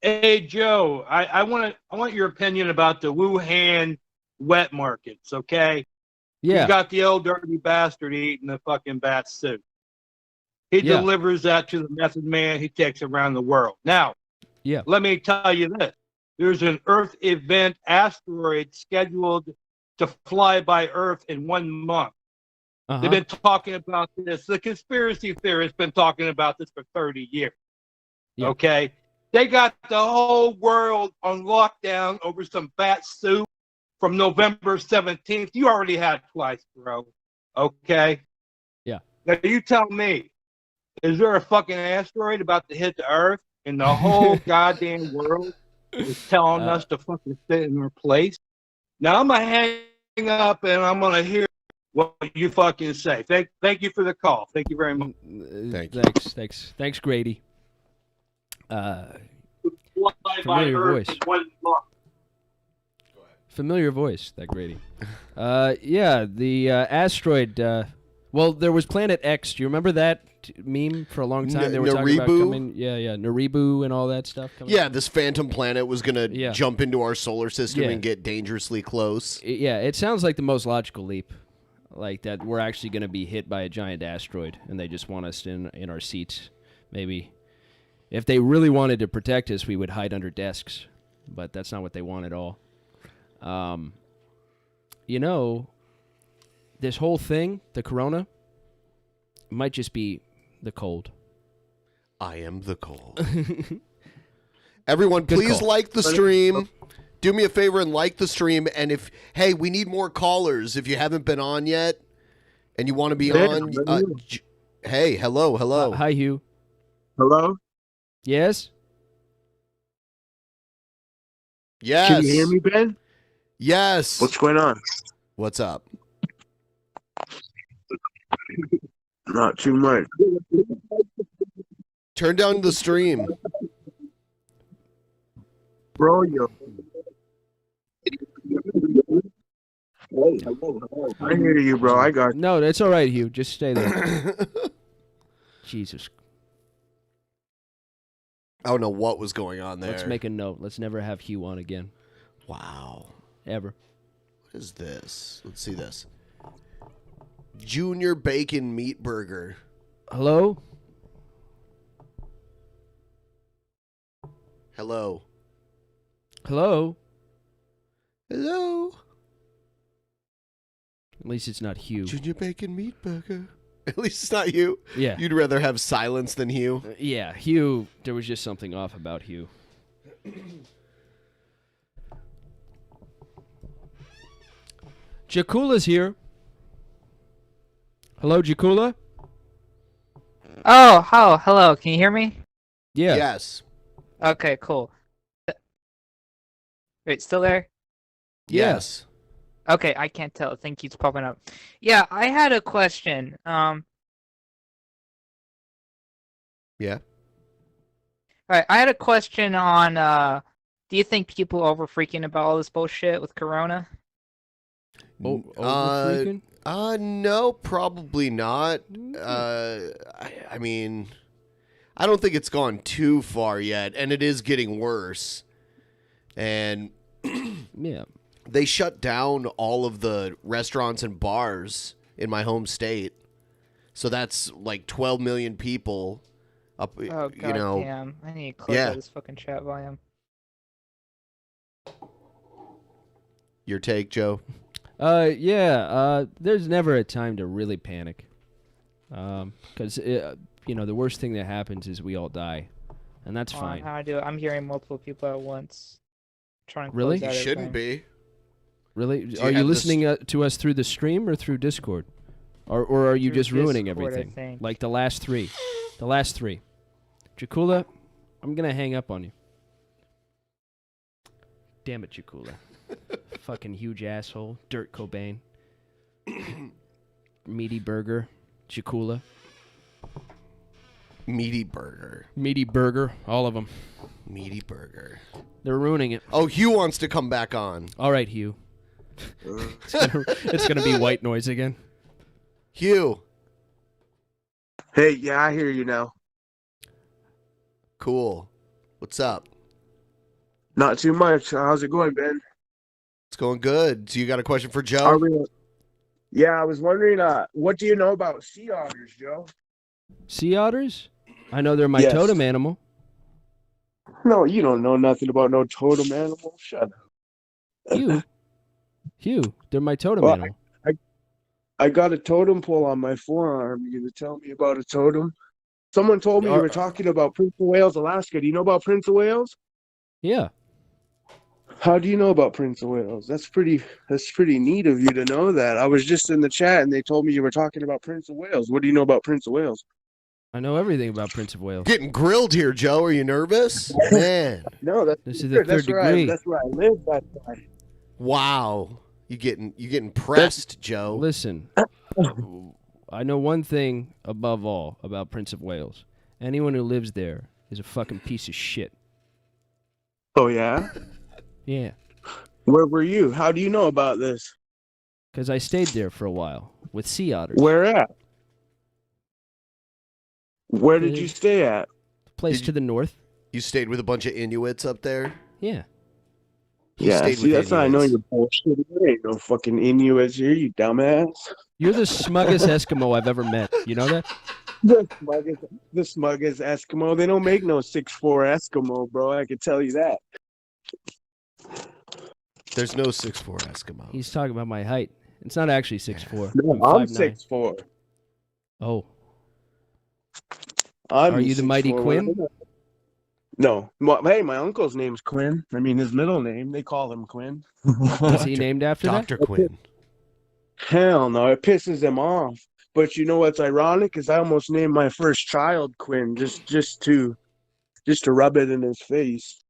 Hey Joe, I want your opinion about the Wuhan wet markets, okay? Yeah. You got the old dirty bastard eating the fucking bat soup. He Yeah. delivers that to the method man. He takes it around the world. Now, Yeah. let me tell you this. There's an Earth event asteroid scheduled to fly by Earth in 1 month. Uh-huh. They've been talking about this. The conspiracy theorists been talking about this for 30 years. Yeah. Okay? They got the whole world on lockdown over some bat soup from November 17th. You already had twice, bro. Okay? Yeah. Now you tell me, is there a fucking asteroid about to hit the Earth and the whole goddamn world is telling us to fucking sit in our place? Now I'm gonna hang up and I'm gonna hear what you fucking say. Thank you for the call. Thank you very much. Thanks, Grady. Fly by Familiar Earth voice. in 1 month. Familiar voice, that Grady. Yeah, the asteroid. Well, there was Planet X. Do you remember that meme for a long time? They were talking about Naribu? coming. Yeah, Naribu and all that stuff. Coming. Yeah, this phantom planet was going to Yeah. jump into our solar system Yeah. and get dangerously close. Yeah, it sounds like the most logical leap. Like that we're actually going to be hit by a giant asteroid, and they just want us in our seats. Maybe if they really wanted to protect us, we would hide under desks. But that's not what they want at all. You know, this whole thing, the corona, might just be the cold. I am the cold. Everyone, Good please call. like the stream. Do me a favor and like the stream. And hey, we need more callers. If you haven't been on yet and you want to be on, hey, hello. Hi, Hugh. Hello? Yes? Yes. Can you hear me, Ben? Yes. What's going on? What's up? Not too much. Turn down the stream. Bro, yo. I hear you, bro. I got you. No, that's all right, Hugh. Just stay there. Jesus. I don't know what was going on there. Let's make a note. Let's never have Hugh on again. Wow. Ever. What is this? Let's see this. Junior Bacon Meat Burger. Hello? Hello. Hello? Hello. At least it's not Hugh. Junior Bacon Meat Burger. At least it's not you. Yeah. You'd rather have silence than Hugh. Yeah, Hugh. There was just something off about Hugh. Jakula's here. Hello, Jakula? Oh, hello. Can you hear me? Yeah. Yes. Okay, cool. Wait, still there? Yes. Okay, I can't tell. The thing keeps popping up. Yeah, I had a question. Yeah. All right, I had a question on. Do you think people are over freaking about all this bullshit with Corona? Over freaking? No, probably not. I mean, I don't think it's gone too far yet, and it is getting worse. And yeah, they shut down all of the restaurants and bars in my home state. So that's like 12 million people up, Oh god damn! I need to close out this fucking chat volume. Your take, Joe? There's never a time to really panic. Because, the worst thing that happens is we all die. And that's fine. How I do it? I'm hearing multiple people at once. Trying to Really? close out You shouldn't everything. be. Really? Do you Are you have listening to us through the stream or through Discord? Or are you Through just ruining Discord, I everything? think. Like the last three. The last three. Jakula, I'm going to hang up on you. Damn it, Jakula. Fucking huge asshole. Dirt Cobain. Meaty Burger. Jakula. Meaty Burger. Meaty Burger. All of them. Meaty Burger. They're ruining it. Oh, Hugh wants to come back on. All right, Hugh. It's gonna be white noise again. Hugh. Hey, yeah, I hear you now. Cool. What's up? Not too much. How's it going, Ben? It's going good. So you got a question for Joe? Are we- Yeah, I was wondering, what do you know about sea otters, Joe? Sea otters? I know they're my Yes. totem animal. No, you don't know nothing about no totem animal. Shut up. Hugh, they're my totem Well, animal. I got a totem pole on my forearm. You gonna tell me about a totem? Someone told me you were talking about Prince of Wales, Alaska. Do you know about Prince of Wales? Yeah. How do you know about Prince of Wales? That's pretty neat of you to know that. I was just in the chat and they told me you were talking about Prince of Wales. What do you know about Prince of Wales? I know everything about Prince of Wales. Getting grilled here, Joe. Are you nervous? Man. No, that's This is the that's third where degree. that's where I live. That time. Wow. You getting pressed, Joe. Listen, I know one thing above all about Prince of Wales. Anyone who lives there is a fucking piece of shit. Oh yeah? Yeah. Where were you? How do you know about this? Because I stayed there for a while with sea otters. Where at? Where did you stay at? Place to the north. You stayed with a bunch of Inuits up there? Yeah. You Yeah, stayed see, with that's how I know Inuits. you're bullshit. There ain't no fucking Inuits here, you dumbass. You're the smuggest Eskimo I've ever met. You know that? The smuggest Eskimo. They don't make no 6'4" Eskimo, bro. I can tell you that. There's no 6'4" Eskimo. He's talking about my height. It's not actually 6'4". No, I'm 5'9". 6'4". Oh. I'm Are you the mighty 6'4". Quinn? No. Hey, my uncle's name's Quinn. I mean, his middle name, they call him Quinn. Is he named after that? Dr. Quinn. Hell no, it pisses him off. But you know what's ironic is I almost named my first child Quinn just to rub it in his face.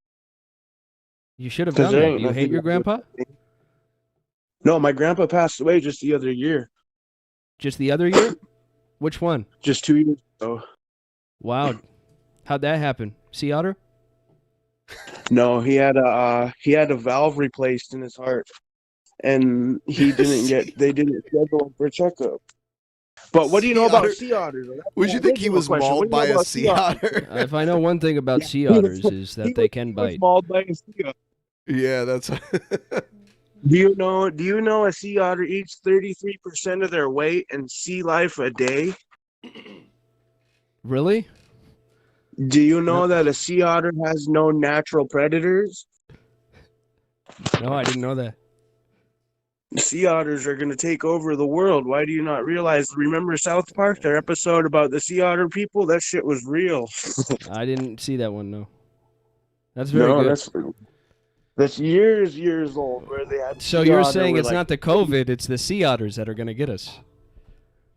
You should have 'Cause done there that. ain't Do you hate nothing your wrong with grandpa? No, my grandpa passed away just the other year. Just the other year? Which one? Just 2 years ago. Wow. How'd that happen? Sea otter? No, he had a valve replaced in his heart, and he didn't get. They didn't schedule him for a checkup. But what do you know about sea otters? Would you think he was mauled by a sea otter? If I know one thing about sea otters is that they can bite. Mauled by a sea otter. Yeah, that's. Do you know a sea otter eats 33% of their weight in sea life a day? Really? Do you know that a sea otter has no natural predators? No, I didn't know that. Sea otters are going to take over the world. Why do you not realize? Remember South Park, their episode about the sea otter people? That shit was real. I didn't see that one, no. That's very good. That's years old where they had. So sea you're otter saying were it's like- not the COVID, it's the sea otters that are going to get us.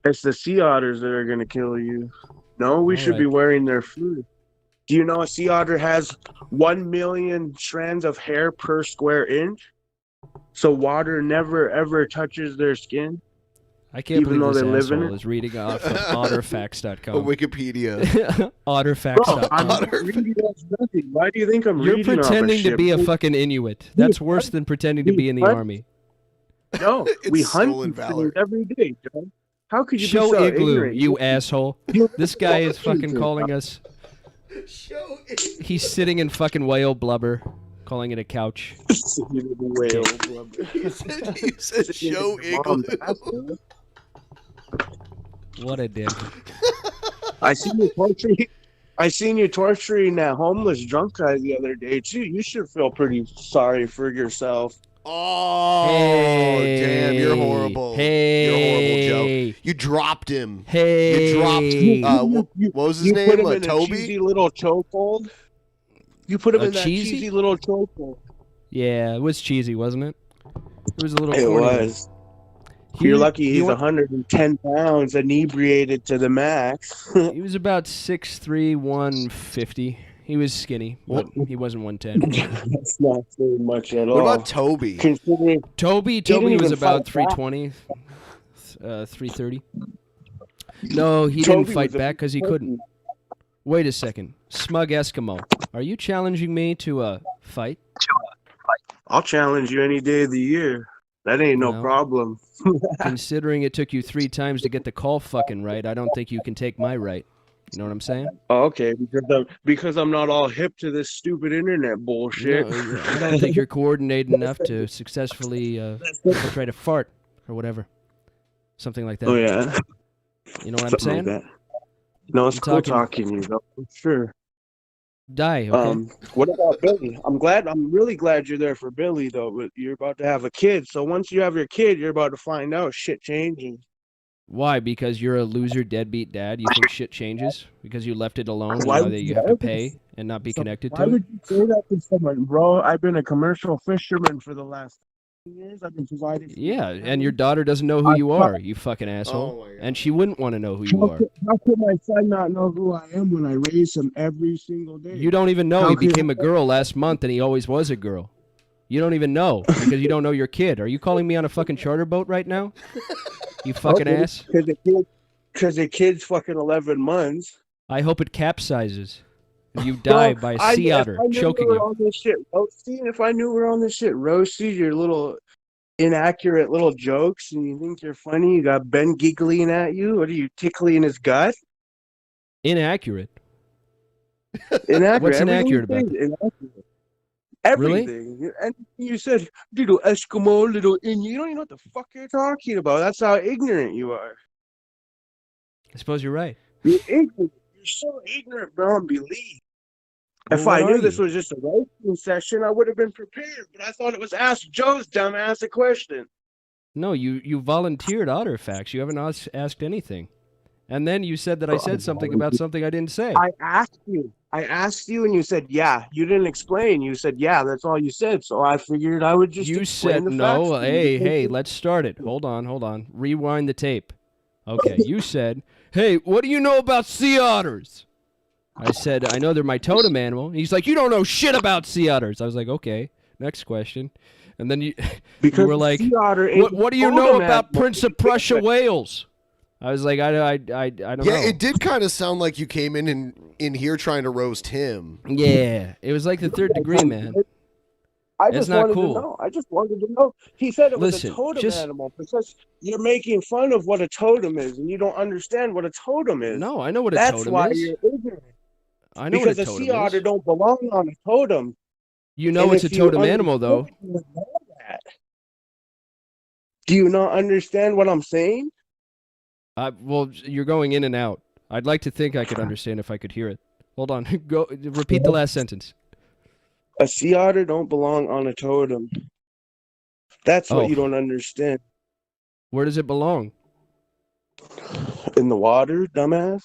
It's the sea otters that are going to kill you. No, we All should be right. wearing their food. Do you know a sea otter has 1 million strands of hair per square inch? So water never ever touches their skin. I can't even though believe they this live in asshole it. is reading off of otterfacts.com. Or Wikipedia. Bro, I'm Otterfacts.com. not reading off nothing. Why do you think I'm You're reading off of pretending to shit? be a fucking Inuit. That's worse than pretending to be in the army. No, we hunt stolen these valor. things every day, Joe. How could you Show be so Igloo, ignorant? you asshole. This guy is fucking calling us. He's sitting in fucking whale blubber, calling it a couch. Whale blubber. You said show Igloo. What a dick. I seen you torturing that homeless drunk guy the other day too. You should feel pretty sorry for yourself. Oh, Hey. damn, you're horrible. Hey. You're horrible, Joe. You dropped him. Hey. You dropped, what was his You name? put him in a Toby? cheesy little chokehold. You put him A in that cheesy? cheesy little chokehold. Yeah, it was cheesy, wasn't it? It was a little It corny. was. You're lucky he's 110 pounds, inebriated to the max. He was about 6'3", 150. He was skinny, but he wasn't 110. That's not very much at all. What about Toby? Considering Toby didn't was even about fight back. 320, 330. No, he Toby didn't fight was a back because he big couldn't. Wait a second. Smug Eskimo, are you challenging me to a fight? I'll challenge you any day of the year. That ain't no Well, problem. Considering it took you 3 times to get the call fucking right, I don't think you can take my right. You know what I'm saying? Oh, okay, because I'm not all hip to this stupid internet bullshit. No, I don't think you're coordinated enough to successfully try to fart or whatever. Something like that. Oh yeah. You know what Something I'm saying? like that. No, it's I'm cool talking- talking to you, though, for sure. Die, okay? What about Billy? I'm really glad you're there for Billy, though. But you're about to have a kid, so once you have your kid, you're about to find out shit changing. Why? Because you're a loser, deadbeat dad? You think shit changes because you left it alone? And Why now would that you you have to ever- pay and not be connected Why to would it? you say that to someone, bro? I've been a commercial fisherman for the last years. I've been providing. Yeah, and your daughter doesn't know who you are, you fucking asshole. And she wouldn't want to know who you are. How could my son not know who I am when I raise him every single day? You don't even know How he could- became a girl last month and he always was a girl. You don't even know because you don't know your kid. Are you calling me on a fucking charter boat right now? You fucking ass. Because the kid's fucking 11 months. I hope it capsizes. And you die by a sea otter choking you. On this shit roasting, if I knew we were on this shit roasting your little inaccurate little jokes and you think you're funny, you got Ben giggling at you. What are you, tickling his gut? Inaccurate. Inaccurate. What's Everything inaccurate you about say that? is inaccurate. Really? Everything. And you said, little Eskimo, little Inuit. You don't even know what the fuck you're talking about. That's how ignorant you are. I suppose you're right. You're ignorant. You're so ignorant beyond belief. If Well, I what knew are this you? was just a roasting session, I would have been prepared. But I thought it was Ask Joe's dumbass a question. No, you volunteered Otterfax. You haven't asked anything. And then you said that I said something about something I didn't say. I asked you, and you said, yeah. You didn't explain. You said, yeah, that's all you said. So I figured I would just You explain said the no. facts to you. Hey, let's start it. Hold on. Rewind the tape. Okay, you said, hey, what do you know about sea otters? I said, I know they're my totem animal. And he's like, you don't know shit about sea otters. I was like, okay, next question. And then you were like, sea otter ain't what do you totem know about animal. Prince of Prussia whales? I was like, I don't know. Yeah, it did kind of sound like you came in here trying to roast him. Yeah, it was like the third degree, man. I It's just not wanted cool. to know. I just wanted to know. He said it was Listen, a totem just- animal because you're making fun of what a totem is, and you don't understand what a totem is. No, I know what a That's totem why is. you're ignorant. I know because what a a totem sea otter is. don't belong on a totem. You know And it's a if you totem animal, though. understood, you would know that. Do you not understand what I'm saying? Well, you're going in and out. I'd like to think I could understand if I could hear it. Hold on. Go. Repeat the last sentence. A sea otter don't belong on a totem. That's what Oh. you don't understand. Where does it belong? In the water, dumbass.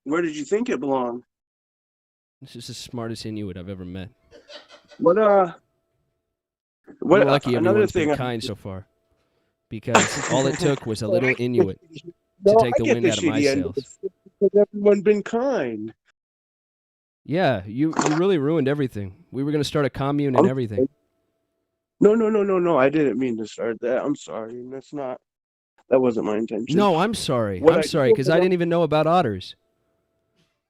Where did you think it belonged? This is the smartest Inuit I've ever met. What I'm lucky another everyone's thing been I- kind so far. Because all it took was a little Inuit to No, take I the get wind out of my shitty end sails. of the stick because everyone's been kind. Yeah, you really ruined everything. We were gonna start a commune and everything. No. I didn't mean to start that. I'm sorry. That wasn't my intention. No, I'm sorry. What I'm I sorry because I didn't even know about otters.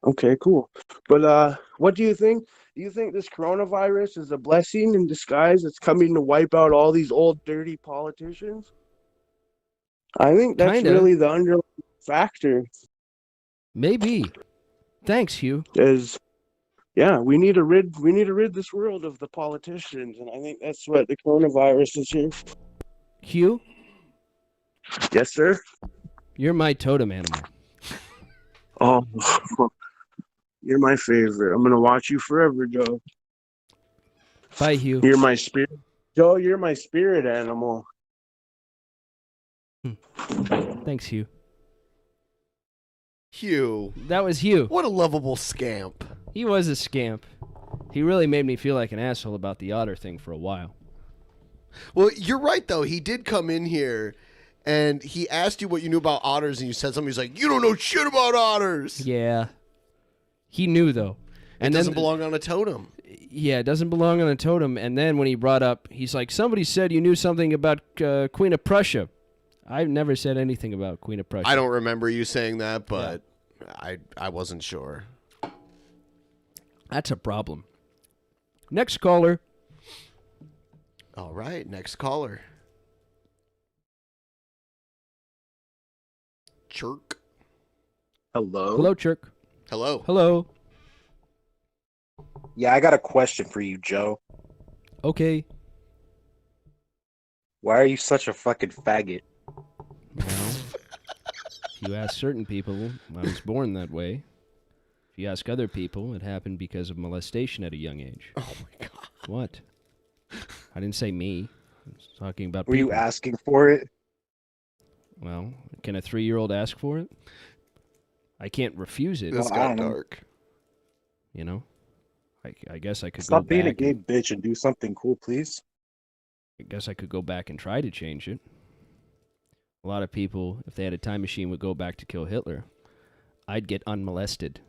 Okay, cool. But what do you think? Do you think this coronavirus is a blessing in disguise that's coming to wipe out all these old dirty politicians? I think that's Kinda. really the underlying factor. Maybe. Thanks, Hugh. Is we need to rid this world of the politicians, and I think that's what the coronavirus is here. Hugh, Yes, sir. you're my totem animal. Oh, you're my favorite. I'm gonna watch you forever, Joe. Bye, Hugh. You're my spirit, Joe. You're my spirit animal. Thanks, Hugh. Hugh. That was Hugh. What a lovable scamp. He was a scamp. He really made me feel like an asshole about the otter thing for a while. Well, you're right, though. He did come in here, and he asked you what you knew about otters, and you said something. He's like, you don't know shit about otters. Yeah. He knew, though. And it doesn't belong on a totem. Yeah, it doesn't belong on a totem. And then when he brought up, he's like, somebody said you knew something about Queen of Prussia. I've never said anything about Queen of Prussia. I don't remember you saying that, but I wasn't sure. That's a problem. Next caller. All right, next caller. Chirk. Hello. Hello, Chirk. Hello. Hello. Yeah, I got a question for you, Joe. Okay. Why are you such a fucking faggot? Well, if you ask certain people, I was born that way. If you ask other people, it happened because of molestation at a young age. Oh my god. What? I didn't say me. I was talking about Were you people. asking for it? Well, can a 3-year-old ask for it? I can't refuse it. This got dark. You know? I guess I could Stop go being a back. gay bitch and do something cool, please. I guess I could go back and try to change it. A lot of people, if they had a time machine, would go back to kill Hitler. I'd get unmolested.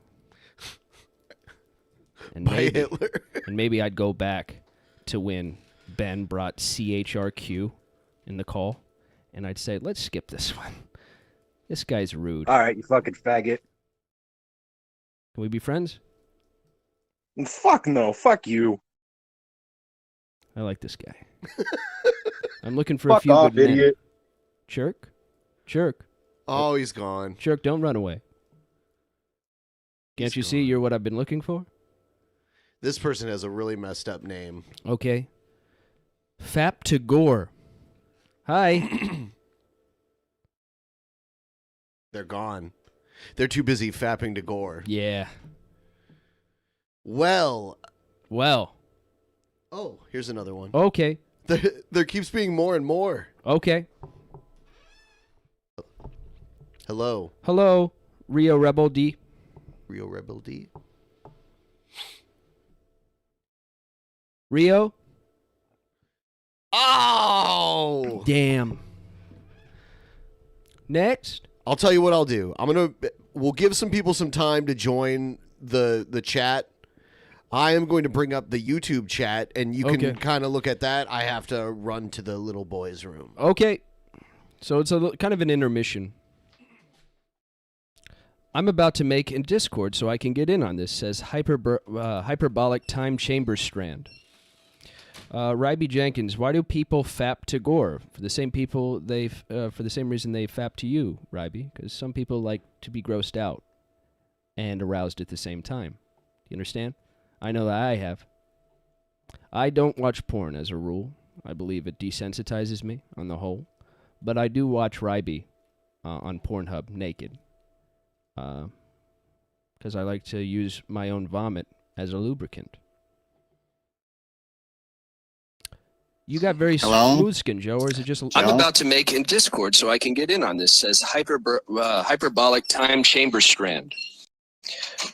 And By Hitler. And maybe I'd go back to when Ben brought CHRQ in the call, and I'd say, let's skip this one. This guy's rude. All right, you fucking faggot. Can we be friends? Fuck no. Fuck you. I like this guy. I'm looking for Fuck a few off, good men. idiot. Chirk? Chirk. Oh, he's gone. Chirk, don't run away. Can't you see you're what I've been looking for? This person has a really messed up name. Okay. Fap to Gore. Hi. They're gone. They're too busy fapping to Gore. Yeah. Well. Oh, here's another one. Okay. There keeps being more and more. Okay. Hello. Hello, Rio Rebel D. Rio Rebel D. Rio? Oh! Damn. Next. I'll tell you what I'll do. We'll give some people some time to join the chat. I am going to bring up the YouTube chat, and you can kind of look at that. I have to run to the little boys' room. Okay. So it's kind of an intermission. I'm about to make in Discord so I can get in on this, says Hyperbolic Time Chamber Strand. Ryby Jenkins, why do people fap to Gore? For the same people for the same reason they fap to you, Ryby. Because some people like to be grossed out and aroused at the same time. You understand? I know that I have. I don't watch porn as a rule. I believe it desensitizes me on the whole. But I do watch Ryby on Pornhub naked. Because I like to use my own vomit as a lubricant. You got very smooth skin, Joe, or is it just... I'm about to make in Discord so I can get in on this, says Hyperbolic Time Chamber Strand.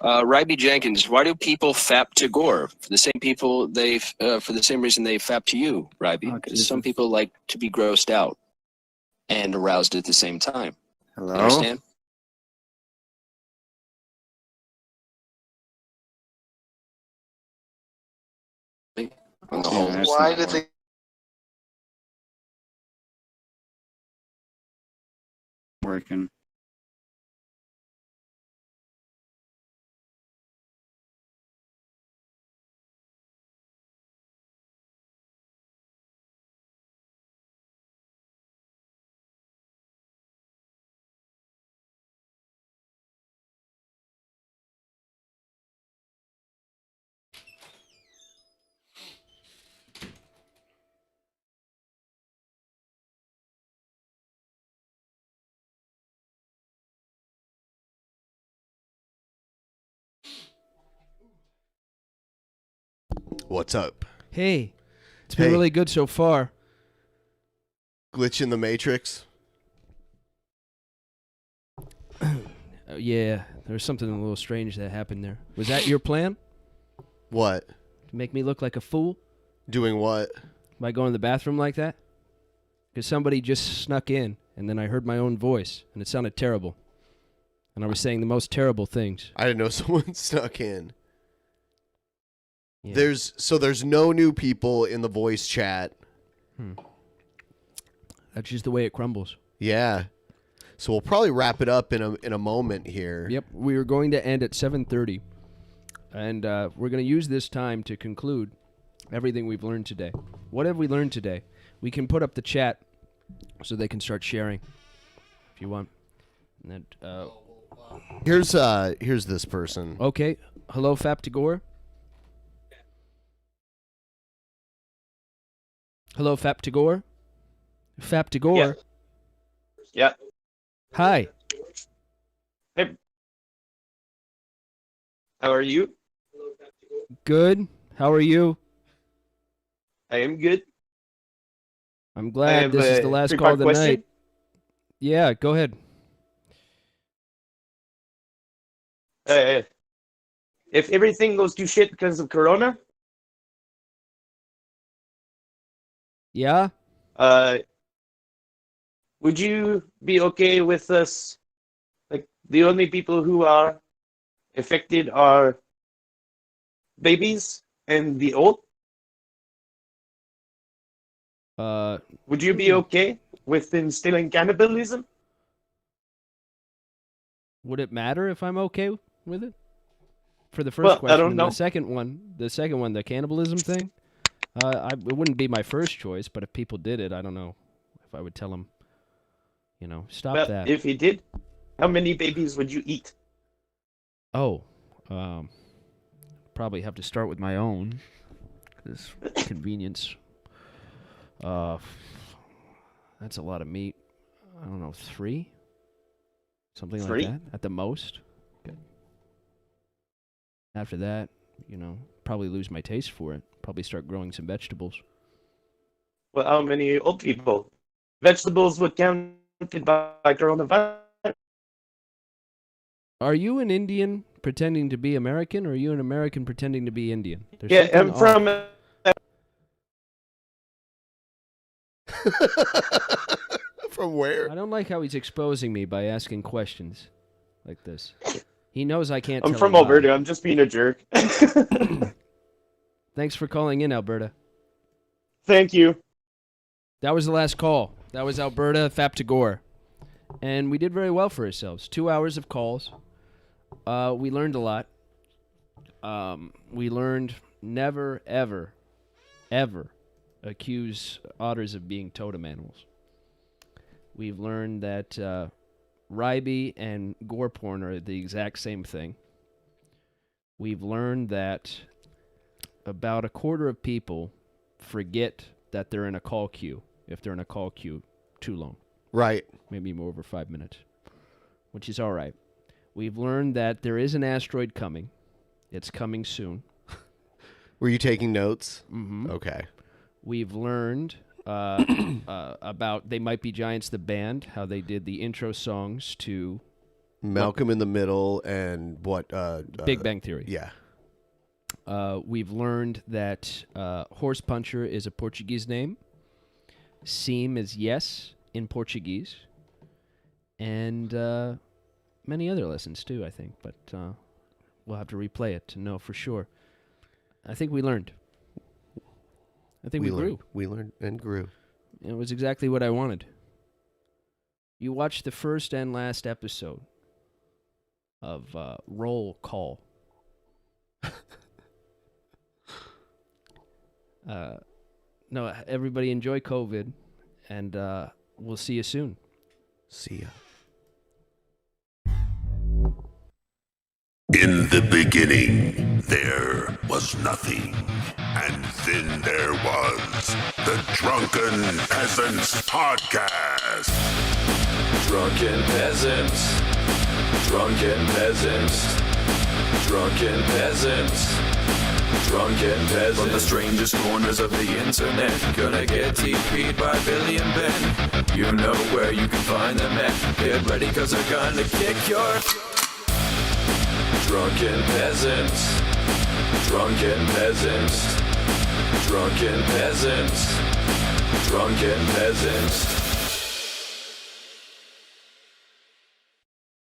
Ryby Jenkins, why do people fap to Gore? For the same people for the same reason they fap to you, Ryby. Because some people like to be grossed out and aroused at the same time. Hello? You understand? in the hole. Why did they? Working. What's up? Hey, it's been really good so far. Glitch in the Matrix? Yeah, there was something a little strange that happened there. Was that your plan? What? To make me look like a fool? Doing what? By going to the bathroom like that? Because somebody just snuck in, and then I heard my own voice, and it sounded terrible. And I was saying the most terrible things. I didn't know someone snuck in. Yeah. There's no new people in the voice chat. That's just the way it crumbles. Yeah. So we'll probably wrap it up in a moment here. Yep, we are going to end at 7:30, and we're going to use this time to conclude everything we've learned today. What have we learned today? We can put up the chat so they can start sharing if you want. And that, here's this person. Okay, hello, Fap Tagore. Hello, Fap Tagore. Fap Tagore. Yeah. Hi. Hey. How are you? Good. How are you? I am good. I'm I glad have this is a the last three-part call of the question. night. Yeah, go ahead. If everything goes to shit because of Corona, Yeah? would you be okay with us? Like, the only people who are affected are babies and the old. Would you be okay with instilling cannibalism? Would it matter if I'm okay with it? For the first Well, I question, don't and know. the second one, the cannibalism thing, it wouldn't be my first choice, but if people did it, I don't know if I would tell them, stop Well, that. if he did, how many babies would you eat? Oh, probably have to start with my own, because convenience. That's a lot of meat. I don't know, 3? Something 3? like that, at the most. Okay. After that, probably lose my taste for it. Probably start growing some vegetables. Well, how many old people? Vegetables would counted by coronavirus. Are you an Indian pretending to be American, or are you an American pretending to be Indian? There's Yeah, something I'm from. off. From where? I don't like how he's exposing me by asking questions like this. He knows I can't I'm tell from a lie. Alberta. I'm just being a jerk. Thanks for calling in, Alberta. Thank you. That was the last call. That was Alberta Fap Tagore. And we did very well for ourselves. 2 hours of calls. We learned a lot. We learned never, ever, ever accuse otters of being totem animals. We've learned that Ryby and gore porn are the exact same thing. We've learned that about a quarter of people forget that they're in a call queue if they're in a call queue too long. Right. Maybe more over 5 minutes, which is all right. We've learned that there is an asteroid coming. It's coming soon. Were you taking notes? Mm-hmm. Okay. We've learned about They Might Be Giants, the band, how they did the intro songs to Malcolm in the Middle and what? Big Bang Theory. Yeah. We've learned that Horse Puncher is a Portuguese name. Seam is yes in Portuguese. And many other lessons too, I think. But we'll have to replay it to know for sure. I think we learned. I think we grew. We learned and grew. It was exactly what I wanted. You watched the first and last episode of Roll Call. No, everybody enjoy COVID, and we'll see you soon. See ya. In the beginning, there was nothing. And then there was the Drunken Peasants Podcast. Drunken Peasants. Drunken Peasants. Drunken Peasants. Drunken Peasants. From the strangest corners of the internet, gonna get TP'd by Billy and Ben. You know where you can find them at. Get ready, cause they're gonna kick your... Drunken Peasants. Drunken Peasants. Drunken Peasants. Drunken Peasants.